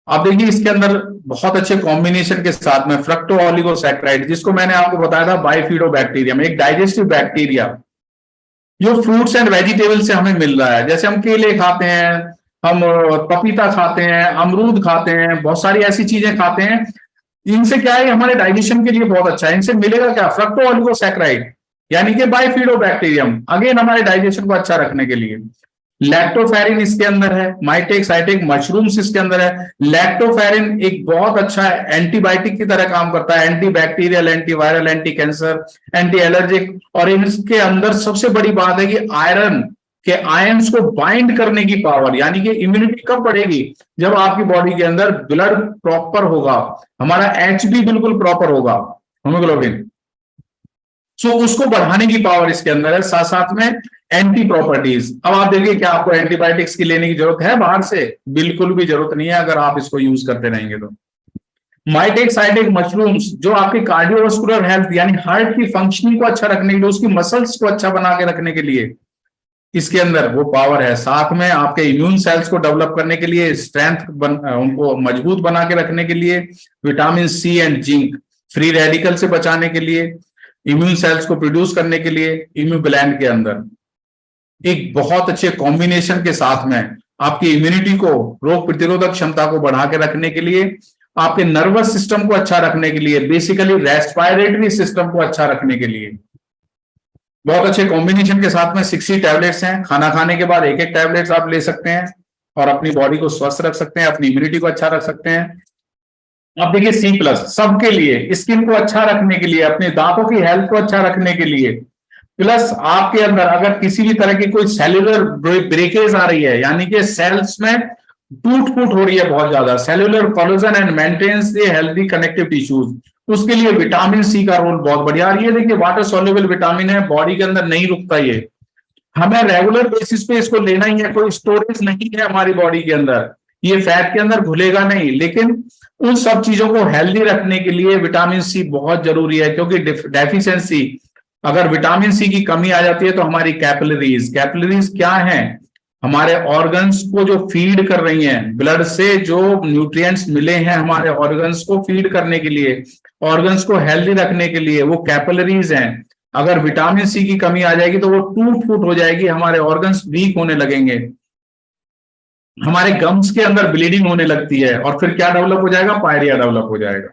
अब देखिए इसके अंदर बहुत अच्छे कॉम्बिनेशन के साथ में फ्रक्टो ऑलिगोसैकेराइड, जिसको मैंने आपको बताया था बाइफिडोबैक्टीरियम, एक डाइजेस्टिव बैक्टीरिया जो फ्रूट्स एंड वेजिटेबल से हमें मिल रहा है। जैसे हम केले खाते हैं, हम पपीता खाते हैं, अमरूद खाते हैं, बहुत सारी ऐसी चीजें खाते हैं, इनसे क्या है, हमारे डाइजेशन के लिए बहुत अच्छा है। इनसे मिलेगा क्या? फ्रक्टो ऑलिगोसैकेराइड, यानी कि बाइफिडोबैक्टीरियम, अगेन हमारे डाइजेशन को अच्छा रखने के लिए। लैक्टोफेरिन इसके अंदर है, माइटेक साइटेक मशरूम्स इसके अंदर है। लैक्टोफेरिन एक बहुत अच्छा एंटीबायोटिक की तरह काम करता है, anti bacterial, anti viral, anti cancer, anti allergic. और इसके अंदर सबसे बड़ी बात है कि आयरन के आयंस को बाइंड करने की पावर, यानी कि इम्यूनिटी कब बढ़ेगी? जब आपकी बॉडी के अंदर ब्लड प्रॉपर होगा, हमारा एचबी बिल्कुल प्रॉपर होगा, हीमोग्लोबिन। सो उसको बढ़ाने की पावर इसके अंदर है, साथ साथ में एंटी प्रॉपर्टीज। अब आप देखिए क्या आपको एंटीबायोटिक्स की लेने की जरूरत है बाहर से? बिल्कुल भी जरूरत नहीं है, अगर आप इसको यूज करते रहेंगे तो। माइटेक साइटेक मशरूम्स जो आपके कार्डियोवास्कुलर हेल्थ, यानी हार्ट की फंक्शनिंग को अच्छा रखने के लिए, उसकी मसल्स को अच्छा बना के रखने के लिए इसके अंदर वो पावर है। साथ में आपके इम्यून सेल्स को डेवलप करने के लिए, स्ट्रेंथ उनको मजबूत बना के रखने के लिए, vitamin C and zinc, free radical से बचाने के लिए, इम्यून सेल्स को प्रोड्यूस करने के लिए, इम्यूब्लेंड के अंदर एक बहुत अच्छे कॉम्बिनेशन के साथ में आपकी इम्यूनिटी को, रोग प्रतिरोधक क्षमता को बढ़ा के रखने के लिए, आपके नर्वस सिस्टम को अच्छा रखने के लिए, बेसिकली रेस्पिरेटरी सिस्टम को अच्छा रखने के लिए बहुत अच्छे कॉम्बिनेशन के साथ में 60 टैबलेट्स हैं। खाना खाने के बाद 1-1 टैबलेट्स आप ले सकते हैं और अपनी बॉडी को स्वस्थ रख सकते हैं, अपनी इम्यूनिटी को अच्छा रख सकते हैं। अब देखिए C+ सबके लिए, स्किन को अच्छा रखने के लिए, अपने दांतों की हेल्थ को अच्छा रखने के लिए, प्लस आपके अंदर अगर किसी भी तरह की कोई सेल्यूलर ब्रेकेज आ रही है, यानी कि सेल्स में टूट फूट हो रही है बहुत ज्यादा, cellular collagen and maintains a healthy connective tissues, उसके लिए विटामिन सी का रोल बहुत बढ़िया। और ये देखिए वाटर सॉल्युबल विटामिन है, बॉडी के अंदर नहीं रुकता, ये हमें रेगुलर बेसिस पे इसको लेना ही है। कोई स्टोरेज नहीं है हमारी बॉडी के अंदर, ये फैट के अंदर घुलेगा नहीं, लेकिन उन सब चीजों को हेल्दी रखने के लिए विटामिन सी बहुत जरूरी है। क्योंकि डेफिशिएंसी, अगर विटामिन सी की कमी आ जाती है तो हमारी कैपिलरीज क्या है? हमारे ऑर्गन्स को जो फीड कर रही हैं, ब्लड से जो न्यूट्रिएंट्स मिले हैं हमारे ऑर्गन्स को फीड करने के लिए, ऑर्गन्स को हेल्दी रखने के लिए, वो कैपिलरीज हैं। अगर विटामिन सी की कमी आ जाएगी तो वो टूट फूट हो जाएगी, हमारे ऑर्गन्स वीक होने लगेंगे, हमारे गम्स के अंदर ब्लीडिंग होने लगती है, और फिर क्या डेवलप हो जाएगा? पायरिया डेवलप हो जाएगा।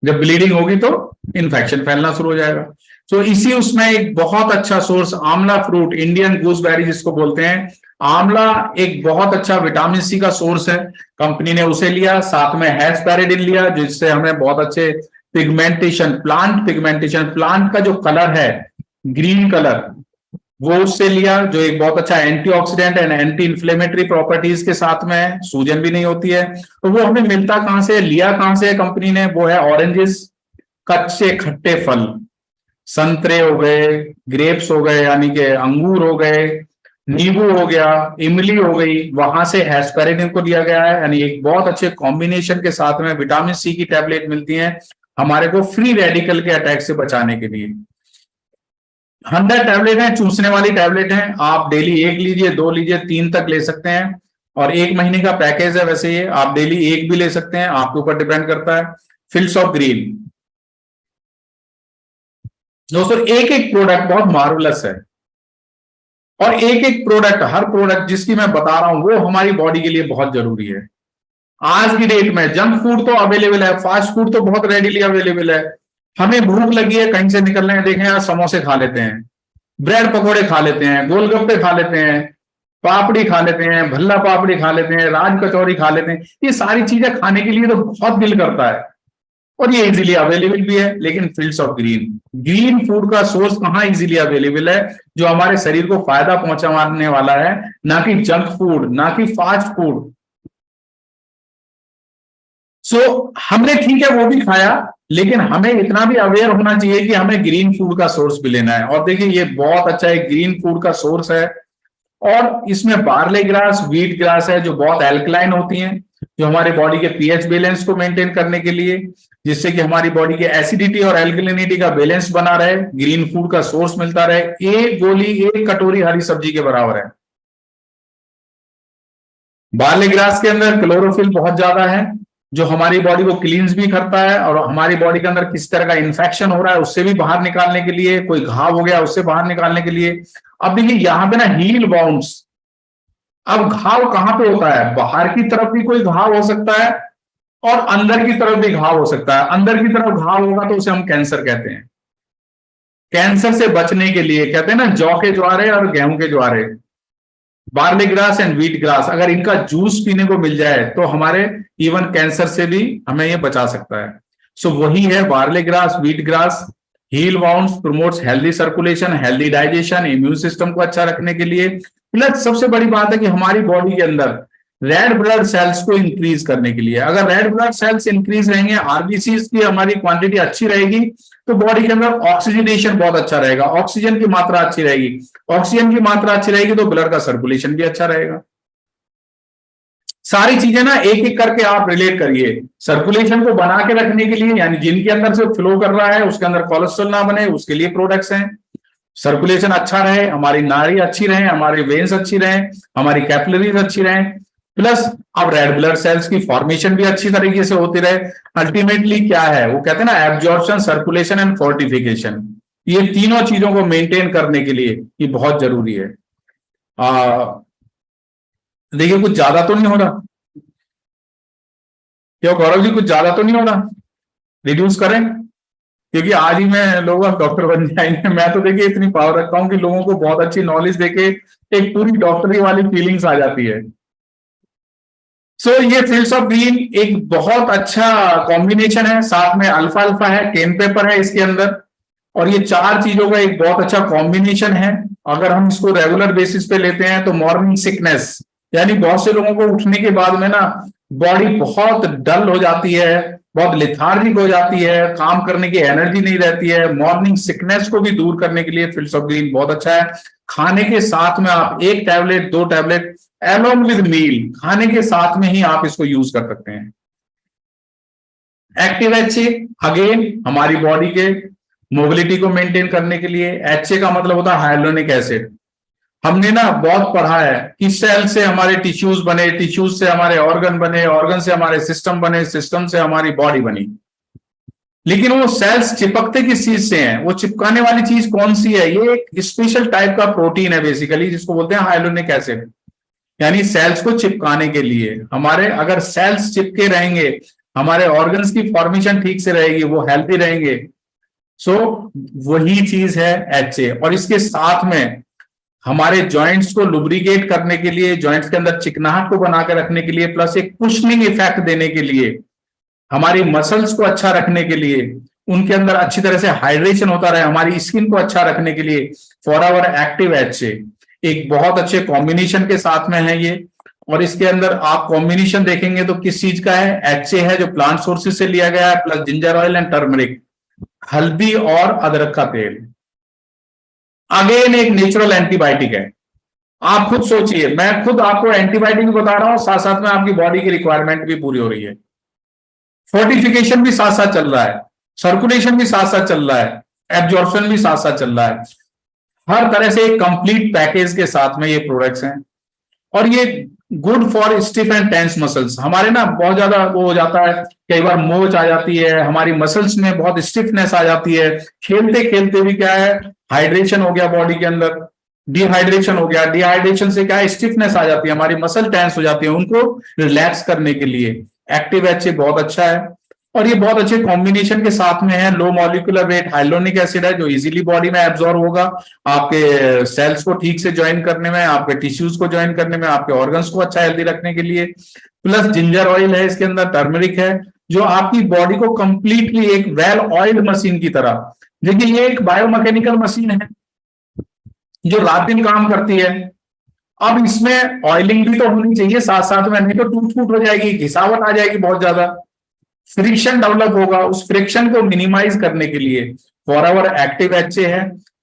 जब ब्लीडिंग होगी तो इन्फेक्शन फैलना शुरू हो जाएगा। तो इसी उसमें एक बहुत अच्छा सोर्स आंवला फ्रूट, इंडियन गूसबेरी जिसको बोलते हैं, आंवला एक बहुत अच्छा विटामिन सी का सोर्स है। कंपनी ने उसे लिया, साथ में हेस्पेरिडिन लिया, जिससे हमें बहुत अच्छे पिगमेंटेशन, प्लांट का जो कलर है ग्रीन कलर, वो उससे लिया, जो एक बहुत अच्छा antioxidant and anti inflammatory properties के साथ में है, सूजन भी नहीं होती है। तो वो हमें मिलता कहां से, लिया कहां से कंपनी ने? वो है ऑरेंजेस, कच्चे खट्टे फल, संतरे हो गए, ग्रेप्स हो गए यानी कि अंगूर हो गए, नींबू हो गया, इमली हो गई, वहां से हेस्पेरिडिन को लिया गया है। यानी एक बहुत अच्छे कॉम्बिनेशन के साथ में विटामिन सी की टैबलेट मिलती है हमारे को फ्री रेडिकल के अटैक से बचाने के लिए। 100 टैबलेट है, चूसने वाली टैबलेट है, आप डेली 1 लीजिए, 2 लीजिए, 3 तक ले सकते हैं, और 1 महीने का पैकेज है। वैसे ये आप डेली 1 भी ले सकते हैं, आपके ऊपर डिपेंड करता है। फील्ड्स ऑफ ग्रीन दोस्तों, एक प्रोडक्ट बहुत मार्वलस है, और एक एक प्रोडक्ट, हर प्रोडक्ट जिसकी मैं बता रहा हूं वो हमारी बॉडी के लिए बहुत जरूरी है। आज की डेट में जंक फूड तो अवेलेबल है, फास्ट फूड तो बहुत रेडीली अवेलेबल है। हमें भूख लगी है, कहीं से निकल रहे हैं, देखें यार समोसे खा लेते हैं, ब्रेड पकौड़े खा लेते हैं, गोलगप्पे खा लेते हैं, पापड़ी खा लेते हैं, भल्ला पापड़ी खा लेते हैं, राज कचौरी खा लेते हैं। ये सारी चीजें खाने के लिए तो बहुत दिल करता है और ये इजीली अवेलेबल भी है। लेकिन फील्ड्स ऑफ ग्रीन फूड का सोर्स कहाँ इजीली अवेलेबल है जो हमारे शरीर को फायदा पहुंचाने वाला है, ना कि जंक फूड, ना कि फास्ट फूड। सो हमने ठीक है वो भी खाया, लेकिन हमें इतना भी अवेयर होना चाहिए कि हमें ग्रीन फूड का सोर्स भी लेना है। और देखिए ये बहुत अच्छा एक ग्रीन फूड का सोर्स है, और इसमें बार्ले ग्रास, व्हीट ग्रास है जो बहुत एल्कलाइन होती हैं, जो हमारे बॉडी के पीएच बैलेंस को मेंटेन करने के लिए, जिससे कि हमारी बॉडी के एसिडिटी और एल्कलिनिटी का बैलेंस बना रहे, ग्रीन फूड का सोर्स मिलता रहे। एक गोली, एक कटोरी हरी सब्जी के बराबर है। बार्ले ग्रास के अंदर क्लोरोफिल बहुत ज्यादा है जो हमारी बॉडी को क्लींस भी करता है, और हमारी बॉडी के अंदर किस तरह का इन्फेक्शन हो रहा है उससे भी बाहर निकालने के लिए, कोई घाव हो गया उससे बाहर निकालने के लिए। अब देखिए यहां पे ना हील बाउंड्स, अब घाव कहां पे होता है? बाहर की तरफ भी कोई घाव हो सकता है और अंदर की तरफ भी घाव हो सकता है। अंदर की तरफ घाव होगा तो उसे हम कैंसर कहते हैं। कैंसर से बचने के लिए कहते हैं ना जौ के ज्वारे और गेहूं के ज्वारे, barley grass and wheat grass, अगर इनका जूस पीने को मिल जाए तो हमारे इवन कैंसर से भी हमें ये बचा सकता है। सो वही है barley grass, wheat grass. Heals wounds promotes healthy circulation, healthy digestion, immune system को अच्छा रखने के लिए। प्लस सबसे बड़ी बात है कि हमारी बॉडी के अंदर रेड ब्लड सेल्स को इंक्रीज करने के लिए, अगर रेड ब्लड सेल्स इंक्रीज रहेंगे, आरबीसी की हमारी क्वांटिटी अच्छी रहेगी, तो बॉडी के अंदर ऑक्सीजनेशन बहुत अच्छा रहेगा, ऑक्सीजन की मात्रा अच्छी रहेगी। ऑक्सीजन की मात्रा अच्छी रहेगी तो ब्लड का सर्कुलेशन भी अच्छा रहेगा। सारी चीजें ना एक एक करके आप रिलेट करिए। सर्कुलेशन को बना के रखने के लिए, यानी जिनके अंदर से फ्लो कर रहा है उसके अंदर कोलेस्ट्रॉल ना बने, उसके लिए प्रोडक्ट्स हैं। सर्कुलेशन अच्छा रहे, हमारी नाड़ी अच्छी रहे, हमारी वेन्स अच्छी रहे, हमारी कैपिलरीज अच्छी रहे, प्लस अब रेड ब्लड सेल्स की फॉर्मेशन भी अच्छी तरीके से होती रहे। अल्टीमेटली क्या है वो कहते हैं ना, एब्जॉर्प्शन, सर्कुलेशन एंड फोर्टिफिकेशन, ये तीनों चीजों को मेंटेन करने के लिए ये बहुत जरूरी है। देखिए कुछ ज्यादा तो नहीं हो रहा क्यों गौरव जी? कुछ ज्यादा तो नहीं हो रहा? रिड्यूस करें, क्योंकि आज ही मैं लोगों का डॉक्टर बन जाएंगे। मैं तो देखिए इतनी पावर रखता हूं कि लोगों को बहुत अच्छी नॉलेज देके एक पूरी डॉक्टरी वाली फीलिंग्स आ जाती है। सो ये फील्ड्स ऑफ ग्रीन एक बहुत अच्छा कॉम्बिनेशन है, साथ में अल्फा अल्फा है, केन पेपर है इसके अंदर, और ये चार चीजों का एक बहुत अच्छा कॉम्बिनेशन है। अगर हम इसको रेगुलर बेसिस पे लेते हैं तो मॉर्निंग सिकनेस, यानी बहुत से लोगों को उठने के बाद में ना बॉडी बहुत डल हो जाती है, बहुत लेथार्जिक हो जाती है, काम करने की एनर्जी नहीं रहती है। मॉर्निंग सिकनेस को भी दूर करने के लिए फील्ड्स ऑफ ग्रीन बहुत अच्छा है। खाने के साथ में आप 1 टैबलेट 2 टैबलेट along with मील, खाने के साथ में ही आप इसको यूज कर सकते हैं। एक्टिव एचए अगेन हमारी बॉडी के मोबिलिटी को मेंटेन करने के लिए। एचए का मतलब होता है हाइलोनिक एसिड। हमने ना बहुत पढ़ा है कि सेल से हमारे टिश्यूज बने, टिश्यूज से हमारे ऑर्गन बने, ऑर्गन से हमारे सिस्टम बने, सिस्टम से हमारी बॉडी बनी। लेकिन वो सेल्स चिपकते किस चीज से हैं? वो चिपकाने वाली चीज कौन सी है? ये एक स्पेशल टाइप का प्रोटीन है बेसिकली, जिसको बोलते हैं हाइलोनिक एसिड। यानी सेल्स को चिपकाने के लिए, हमारे अगर सेल्स चिपके रहेंगे, हमारे ऑर्गन्स की फॉर्मेशन ठीक से रहेगी, वो हेल्थी रहेंगे। सो वही चीज है एचए। और इसके साथ में हमारे जॉइंट्स को लुब्रिकेट करने के लिए, जॉइंट्स के अंदर चिकनाहट को बना कर रखने के लिए, प्लस एक कुशनिंग इफेक्ट देने के लिए, हमारी मसल्स को अच्छा रखने के लिए, उनके अंदर अच्छी तरह से हाइड्रेशन होता रहे, हमारी स्किन को अच्छा रखने के लिए, फॉर आवर एक्टिव एचए एक बहुत अच्छे कॉम्बिनेशन के साथ में है ये। और इसके अंदर आप कॉम्बिनेशन देखेंगे तो किस चीज का है? एचए है जो प्लांट सोर्सेज से लिया गया है, plus ginger oil and turmeric, हल्दी और अदरक का तेल। अगेन एक नेचुरल एंटीबायोटिक है। आप खुद सोचिए, मैं खुद आपको एंटीबायोटिक बता रहा हूं, साथ साथ में आपकी बॉडी की रिक्वायरमेंट भी पूरी हो रही है। फोर्टिफिकेशन भी साथ साथ चल रहा है, सर्कुलेशन भी साथ साथ चल रहा है, एब्जॉर्प्शन भी साथ साथ चल रहा है। हर तरह से एक कंप्लीट पैकेज के साथ में ये प्रोडक्ट्स हैं। और ये good for stiff and tense muscles. हमारे ना बहुत ज्यादा वो हो जाता है, कई बार मोच आ जाती है, हमारी मसल्स में बहुत स्टिफनेस आ जाती है। खेलते खेलते भी क्या है, हाइड्रेशन हो गया बॉडी के अंदर, डिहाइड्रेशन हो गया, डिहाइड्रेशन से क्या है, स्टिफनेस आ जाती है, हमारी मसल टेंस हो जाती है, उनको रिलैक्स करने के लिए एक्टिव एचए बहुत अच्छा है। और ये बहुत अच्छे कॉम्बिनेशन के साथ में है, low molecular weight hyaluronic acid है जो इजीली बॉडी में एब्जॉर्ब होगा, आपके सेल्स को ठीक से ज्वाइन करने में, आपके टिश्यूज को ज्वाइन करने में, आपके ऑर्गन्स को अच्छा हेल्दी रखने के लिए। प्लस जिंजर ऑयल है इसके अंदर, टर्मरिक है, जो आपकी बॉडी को कंप्लीटली एक वेल ऑयल्ड मशीन की तरह, देखिए ये एक बायोमैकेनिकल मशीन है जो रात दिन काम करती है। अब इसमें ऑयलिंग भी तो होनी चाहिए साथ साथ में, नहीं तो टूट फूट हो जाएगी, घिसावट आ जाएगी, बहुत ज्यादा फ्रिक्शन डेवलप होगा। उस फ्रिक्शन को मिनिमाइज करने के लिए फॉरएवर एक्टिव एचए है।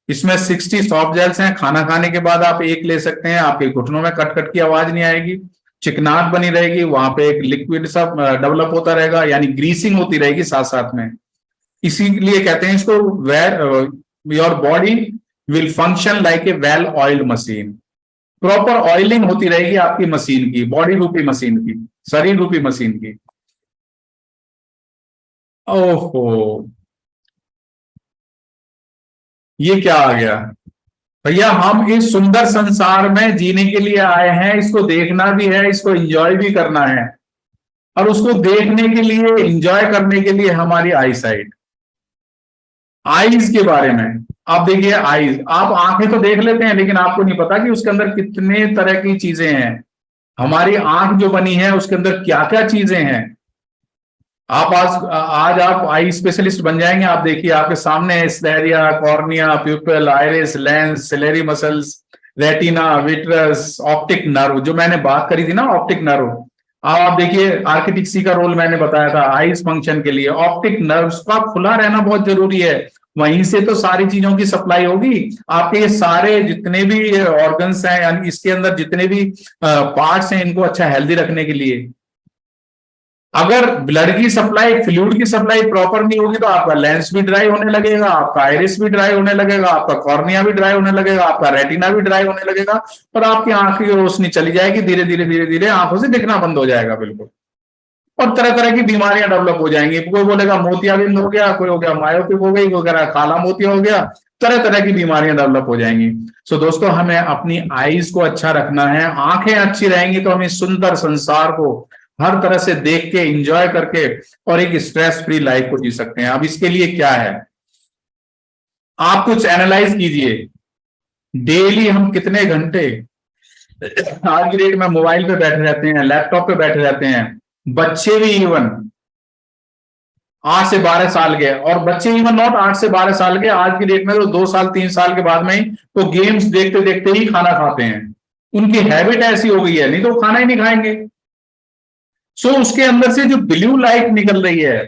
इसमें 60 सॉफ्ट जेल्स हैं, खाना खाने के बाद आप एक ले सकते हैं, आपके घुटनों में कट कट की आवाज नहीं आएगी, चिकनाहट बनी रहेगी, वहां पे एक लिक्विड सा डेवलप होता रहेगा, यानी ग्रीसिंग होती रहेगी साथ साथ में। इसीलिए कहते हैं इसको your body will function like a well oiled machine. Proper oiling होती रहेगी आपकी मशीन की, बॉडी रूपी मशीन की, शरीर रूपी मशीन की। ओहो, ये क्या आ गया भैया, हम इस सुंदर संसार में जीने के लिए आए हैं, इसको देखना भी है, इसको एंजॉय भी करना है, और उसको देखने के लिए, एंजॉय करने के लिए हमारी आई साइट। आईज के बारे में आप देखिए, आईज, आप आंखें तो देख लेते हैं लेकिन आपको नहीं पता कि उसके अंदर कितने तरह की चीजें हैं। हमारी आंख जो बनी है उसके अंदर क्या क्या चीजें हैं। आप आज आप आई स्पेशलिस्ट बन जाएंगे। आप देखिए आपके सामने है sclera, cornea, pupil, iris, lens, ciliary muscles, retina, vitreous, optic nerve, जो मैंने बात करी थी ना ऑप्टिक नर्व। आप देखिए आर्किटेक्सी का रोल मैंने बताया था आईज फंक्शन के लिए, ऑप्टिक नर्व्स का खुला रहना बहुत जरूरी है, वहीं से तो सारी चीजों की सप्लाई होगी। आपके ये सारे जितने भी ऑर्गन्स हैं, यानी इसके अंदर जितने भी पार्ट्स हैं, इनको अच्छा हेल्दी रखने के लिए, अगर ब्लड की सप्लाई, फ्लूइड की सप्लाई प्रॉपर नहीं होगी तो आपका लेंस भी ड्राई होने लगेगा, आपका आइरिस भी ड्राई होने लगेगा, आपका कॉर्निया भी ड्राई होने लगेगा, आपका रेटिना भी ड्राई होने लगेगा, और आपकी आंख की रोशनी चली जाएगी, धीरे धीरे धीरे धीरे आंखों से दिखना बंद हो जाएगा बिल्कुल, और तरह तरह की बीमारियां डेवलप हो जाएंगी। कोई बोलेगा मोतियाबिंद हो गया, कोई हो गया मायोपिक हो गई, कोई कह रहा काला मोतिया हो गया, तरह तरह की बीमारियां डेवलप हो जाएंगी। सो दोस्तों, हमें अपनी आईज को अच्छा रखना है, आंखें अच्छी रहेंगी तो हम इस सुंदर संसार को हर तरह से देख के, एंजॉय करके और एक स्ट्रेस फ्री लाइफ को जी सकते हैं। अब इसके लिए क्या है, आप कुछ एनालाइज कीजिए, डेली हम कितने घंटे आज की डेट में मोबाइल पे बैठे रहते हैं, लैपटॉप पे बैठे रहते हैं, बच्चे भी इवन 8 से 12 साल के, और बच्चे इवन नॉट 8 से 12 साल के, आज की डेट में तो 2 साल 3 साल के बाद में ही तो गेम्स देखते देखते ही खाना खाते हैं। उनकी हैबिट ऐसी हो गई है, नहीं तो वो खाना ही नहीं खाएंगे। सो उसके अंदर से जो ब्लू लाइट निकल रही है,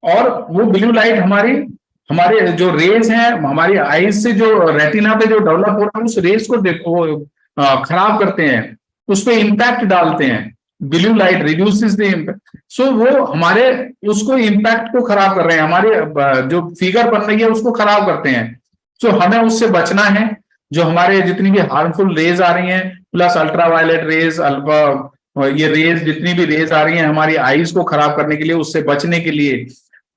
और वो ब्लू लाइट हमारे जो रेज हैं, हमारी आईज से जो रेटिना पे जो डेवलप हो रहा है, उस रेज को देखो खराब करते हैं, उस पर इंपैक्ट डालते हैं। Blue light reduces the impact, so वो हमारे उसको इम्पैक्ट को खराब कर रहे हैं, हमारे जो फिगर बन रही है उसको खराब करते हैं। सो हमें उससे बचना है। जो हमारे जितनी भी हार्मफुल रेज आ रही हैं, प्लस अल्ट्रावायलेट रेज, अल्फा, ये रेज, जितनी भी रेज आ रही हैं हमारी आईज को खराब करने के लिए, उससे बचने के लिए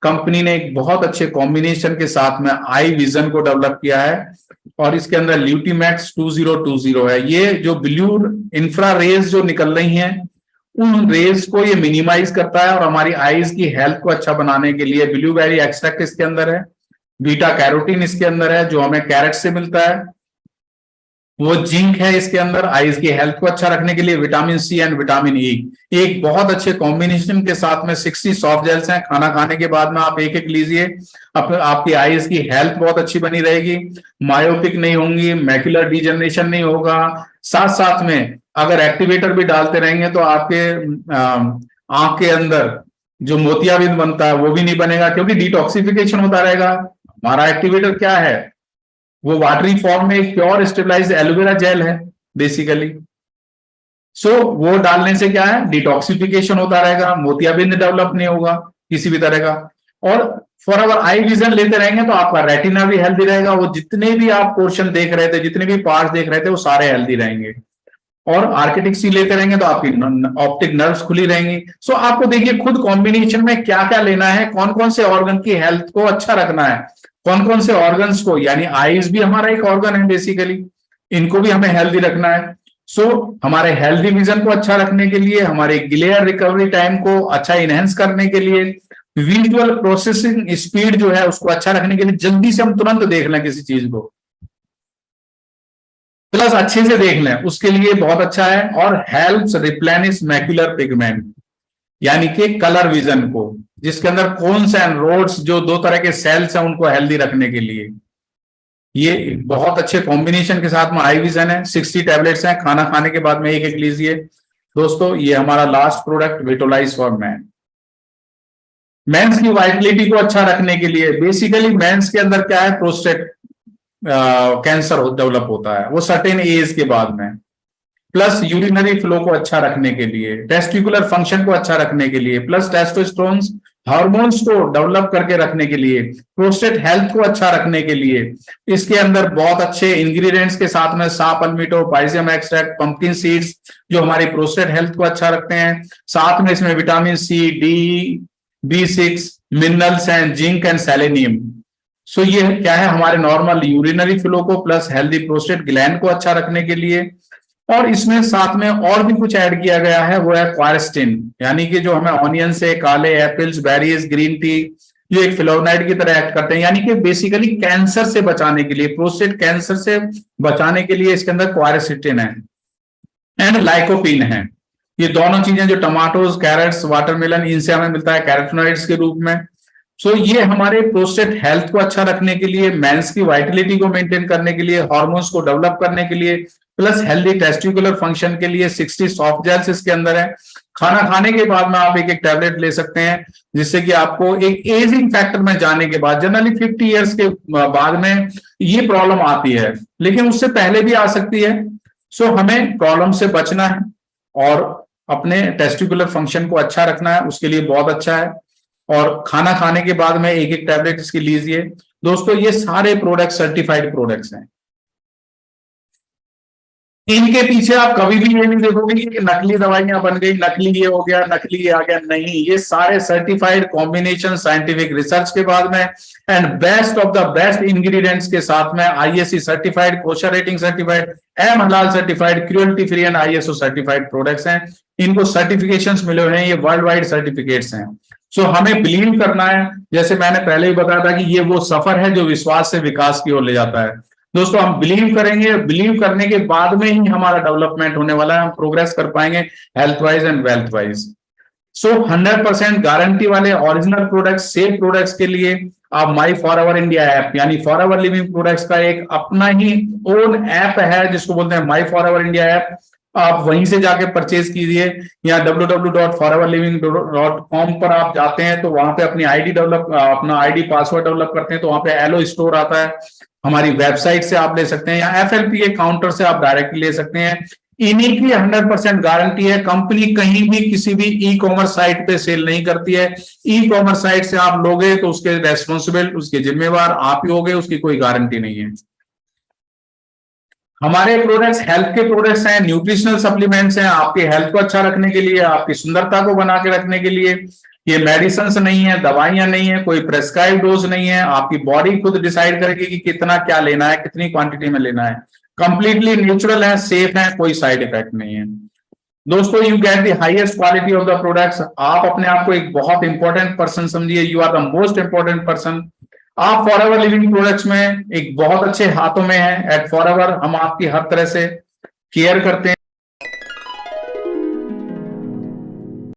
कंपनी ने एक बहुत अच्छे कॉम्बिनेशन के साथ में आई विजन को डेवलप किया है, और इसके अंदर ल्यूटिमैक्स 2020 है। ये जो ब्लू इंफ्रा रेज जो निकल रही हैं, उन रेज को ये मिनिमाइज करता है, और हमारी आईज की हेल्थ को अच्छा बनाने के लिए ब्लूबेरी एक्सट्रैक्ट इसके अंदर है, बीटा कैरोटीन इसके अंदर है जो हमें कैरेट से मिलता है, वो जिंक है इसके अंदर, आईज की हेल्थ को अच्छा रखने के लिए vitamin C and vitamin E, एक बहुत अच्छे कॉम्बिनेशन के साथ में 60 सॉफ्ट जेल्स हैं। खाना खाने के बाद में आप एक एक लीजिए, आपकी आईज की हेल्थ बहुत अच्छी बनी रहेगी, मायोपिक नहीं होंगी, मैक्युलर डिजेनरेशन नहीं होगा। साथ साथ में अगर एक्टिवेटर भी डालते रहेंगे तो आपके आंख के अंदर जो मोतियाबिंद बनता है वो भी नहीं बनेगा, क्योंकि डिटॉक्सिफिकेशन होता रहेगा। हमारा एक्टिवेटर क्या है, वो वाटरी फॉर्म में एक प्योर स्टेबलाइज्ड एलोवेरा जेल है बेसिकली। सो वो डालने से क्या है, डिटॉक्सिफिकेशन होता रहेगा, मोतियाबिंद डेवलप नहीं होगा किसी भी तरह का, और फॉर अवर आई विजन लेते रहेंगे तो आपका रेटिना भी हेल्दी रहेगा। वो जितने भी आप पोर्शन देख रहे थे, जितने भी पार्ट्स देख रहे थे, वो सारे हेल्दी रहेंगे। और आर्किटेक्सी लेते रहेंगे तो आपकी ऑप्टिक नर्व्स खुली रहेंगी। सो आपको देखिए खुद कॉम्बिनेशन में क्या क्या लेना है, कौन कौन से ऑर्गन की हेल्थ को अच्छा रखना है, कौन कौन से ऑर्गन्स को, यानी आईज भी हमारा एक ऑर्गन है बेसिकली, इनको भी हमें हेल्दी रखना है। सो हमारे हेल्दी विजन को अच्छा रखने के लिए, हमारे ग्लेयर रिकवरी टाइम को अच्छा इनहेंस करने के लिए, विजुअल प्रोसेसिंग स्पीड जो है उसको अच्छा रखने के लिए, जल्दी से हम तुरंत देख लें किसी चीज को, प्लस अच्छे से देख लें, उसके लिए बहुत अच्छा है। और हेल्प्स रिप्लेनिश मैक्युलर पिगमेंट, यानी कि कलर विजन को, जिसके अंदर कोन्स एंड रोड्स जो दो तरह के सेल्स हैं उनको हेल्दी रखने के लिए ये बहुत अच्छे कॉम्बिनेशन के साथ में आई विजन है। 60 टैबलेट्स हैं, खाना खाने के बाद में एक एक लीजिए। दोस्तों ये हमारा last product Vitolize for man. Men's की वाइटलिटी को अच्छा रखने के लिए, बेसिकली मेंस के अंदर क्या है, प्रोस्टेट कैंसर डेवलप होता है वो सर्टेन एज के बाद में, प्लस यूरिनरी फ्लो को अच्छा रखने के लिए, टेस्टिकुलर फंक्शन को अच्छा रखने के लिए, प्लस टेस्टोस्टेरोन हार्मोन्स को डेवलप करके रखने के लिए, प्रोस्टेट हेल्थ को अच्छा रखने के लिए इसके अंदर बहुत अच्छे इंग्रेडिएंट्स के साथ में सा पल्मिटो, पाइजियम एक्सट्रैक्ट, पंपकिन सीड्स जो हमारी प्रोस्टेट हेल्थ को अच्छा रखते हैं। साथ में इसमें vitamin C, D, B6, minerals and zinc and selenium. So ये क्या है, हमारे नॉर्मल यूरिनरी फ्लो को प्लस हेल्दी प्रोस्टेट ग्लैंड को अच्छा रखने के लिए। और इसमें साथ में और भी कुछ ऐड किया गया है, वो है क्वारस्टिन, यानी कि जो हमें ऑनियन से, काले एप्पल्स, बेरीज, ग्रीन टी जो एक फ्लोनाइड की तरह एक्ट करते हैं, यानी कि बेसिकली कैंसर से बचाने के लिए, प्रोस्टेट कैंसर से बचाने के लिए इसके अंदर क्वारस्टिन है एंड लाइकोपिन है। ये दोनों चीजें जो टमाटोज, कैरेट्स, वाटरमेलन, इनसे हमें मिलता है कैरोटीनॉइड्स के रूप में। सो ये हमारे प्रोस्टेट हेल्थ को अच्छा रखने के लिए, मेंस की वाइटलिटी को मेंटेन करने के लिए, हार्मोन्स को डेवलप करने के लिए, प्लस हेल्दी टेस्टिकुलर फंक्शन के लिए 60 सॉफ्ट जेल्स इसके अंदर है। खाना खाने के बाद में आप एक एक टैबलेट ले सकते हैं, जिससे कि आपको एक एजिंग फैक्टर में जाने के बाद, जनरली 50 ईयर्स के बाद में ये प्रॉब्लम आती है, लेकिन उससे पहले भी आ सकती है। सो हमें प्रॉब्लम से बचना है और अपने टेस्टिकुलर फंक्शन को अच्छा रखना है, उसके लिए बहुत अच्छा है। और खाना खाने के बाद में एक एक टैबलेट इसकी लीजिए। दोस्तों ये सारे प्रोडक्ट सर्टिफाइड प्रोडक्ट्स हैं, इनके पीछे आप कभी भी ये नहीं देखोगे कि नकली दवाइयां बन गई, नकली ये हो गया, नकली ये आ गया, नहीं, ये सारे सर्टिफाइड कॉम्बिनेशन साइंटिफिक रिसर्च के बाद में and best of the best ingredients के साथ में ISC certified, kosher rating certified, M हलाल certified, cruelty free and ISO certified products हैं। इनको सर्टिफिकेशंस मिले हुए हैं, ये वर्ल्ड वाइड सर्टिफिकेट्स हैं। सो हमें बिलीव करना है, जैसे मैंने पहले ही बताया था कि ये वो सफर है जो विश्वास से विकास की ओर ले जाता है। दोस्तों हम बिलीव करेंगे, बिलीव करने के बाद में ही हमारा डेवलपमेंट होने वाला है, हम प्रोग्रेस कर पाएंगे health wise and wealth wise. So 100% guarantee वाले ओरिजिनल प्रोडक्ट्स, सेफ प्रोडक्ट्स के लिए आप माई फॉर एवर इंडिया ऐप, यानी फॉर एवर लिविंग प्रोडक्ट्स का एक अपना ही ओन ऐप है जिसको बोलते हैं माई फॉर एवर इंडिया ऐप, आप वहीं से जाके परचेज कीजिए। या www.foreverliving.com पर आप जाते हैं तो वहां पे अपनी अपना आईडी पासवर्ड डेवलप करते हैं तो वहां पे एलो स्टोर आता है, हमारी वेबसाइट से आप ले सकते हैं, या FLP के काउंटर से आप डायरेक्टली ले सकते हैं। इन्हीं की 100% गारंटी है, कंपनी कहीं भी किसी भी ई-कॉमर्स साइट पे सेल नहीं करती है। ई-कॉमर्स साइट से आप लोगे तो उसके रेस्पॉन्सिबल, उसके जिम्मेवार आप ही होगे, उसकी कोई गारंटी नहीं है। हमारे प्रोडक्ट्स हेल्थ के प्रोडक्ट्स हैं, न्यूट्रिशनल सप्लीमेंट्स हैं, आपके हेल्थ को अच्छा रखने के लिए, आपकी सुंदरता को बना के रखने के लिए। ये मेडिसिन नहीं है, दवाइयां नहीं है, कोई प्रेस्क्राइब डोज नहीं है, आपकी बॉडी खुद डिसाइड करेगी कि कितना क्या लेना है, कितनी क्वांटिटी में लेना है। कंप्लीटली नेचुरल है, सेफ है, कोई साइड इफेक्ट नहीं है। दोस्तों you get the highest quality of the products. आप अपने आप को एक बहुत इंपॉर्टेंट पर्सन समझिए, you are the most important person. आप फॉर एवर लिविंग प्रोडक्ट्स में एक बहुत अच्छे हाथों में है। एट फॉर एवर हम आपकी हर तरह से केयर करते हैं।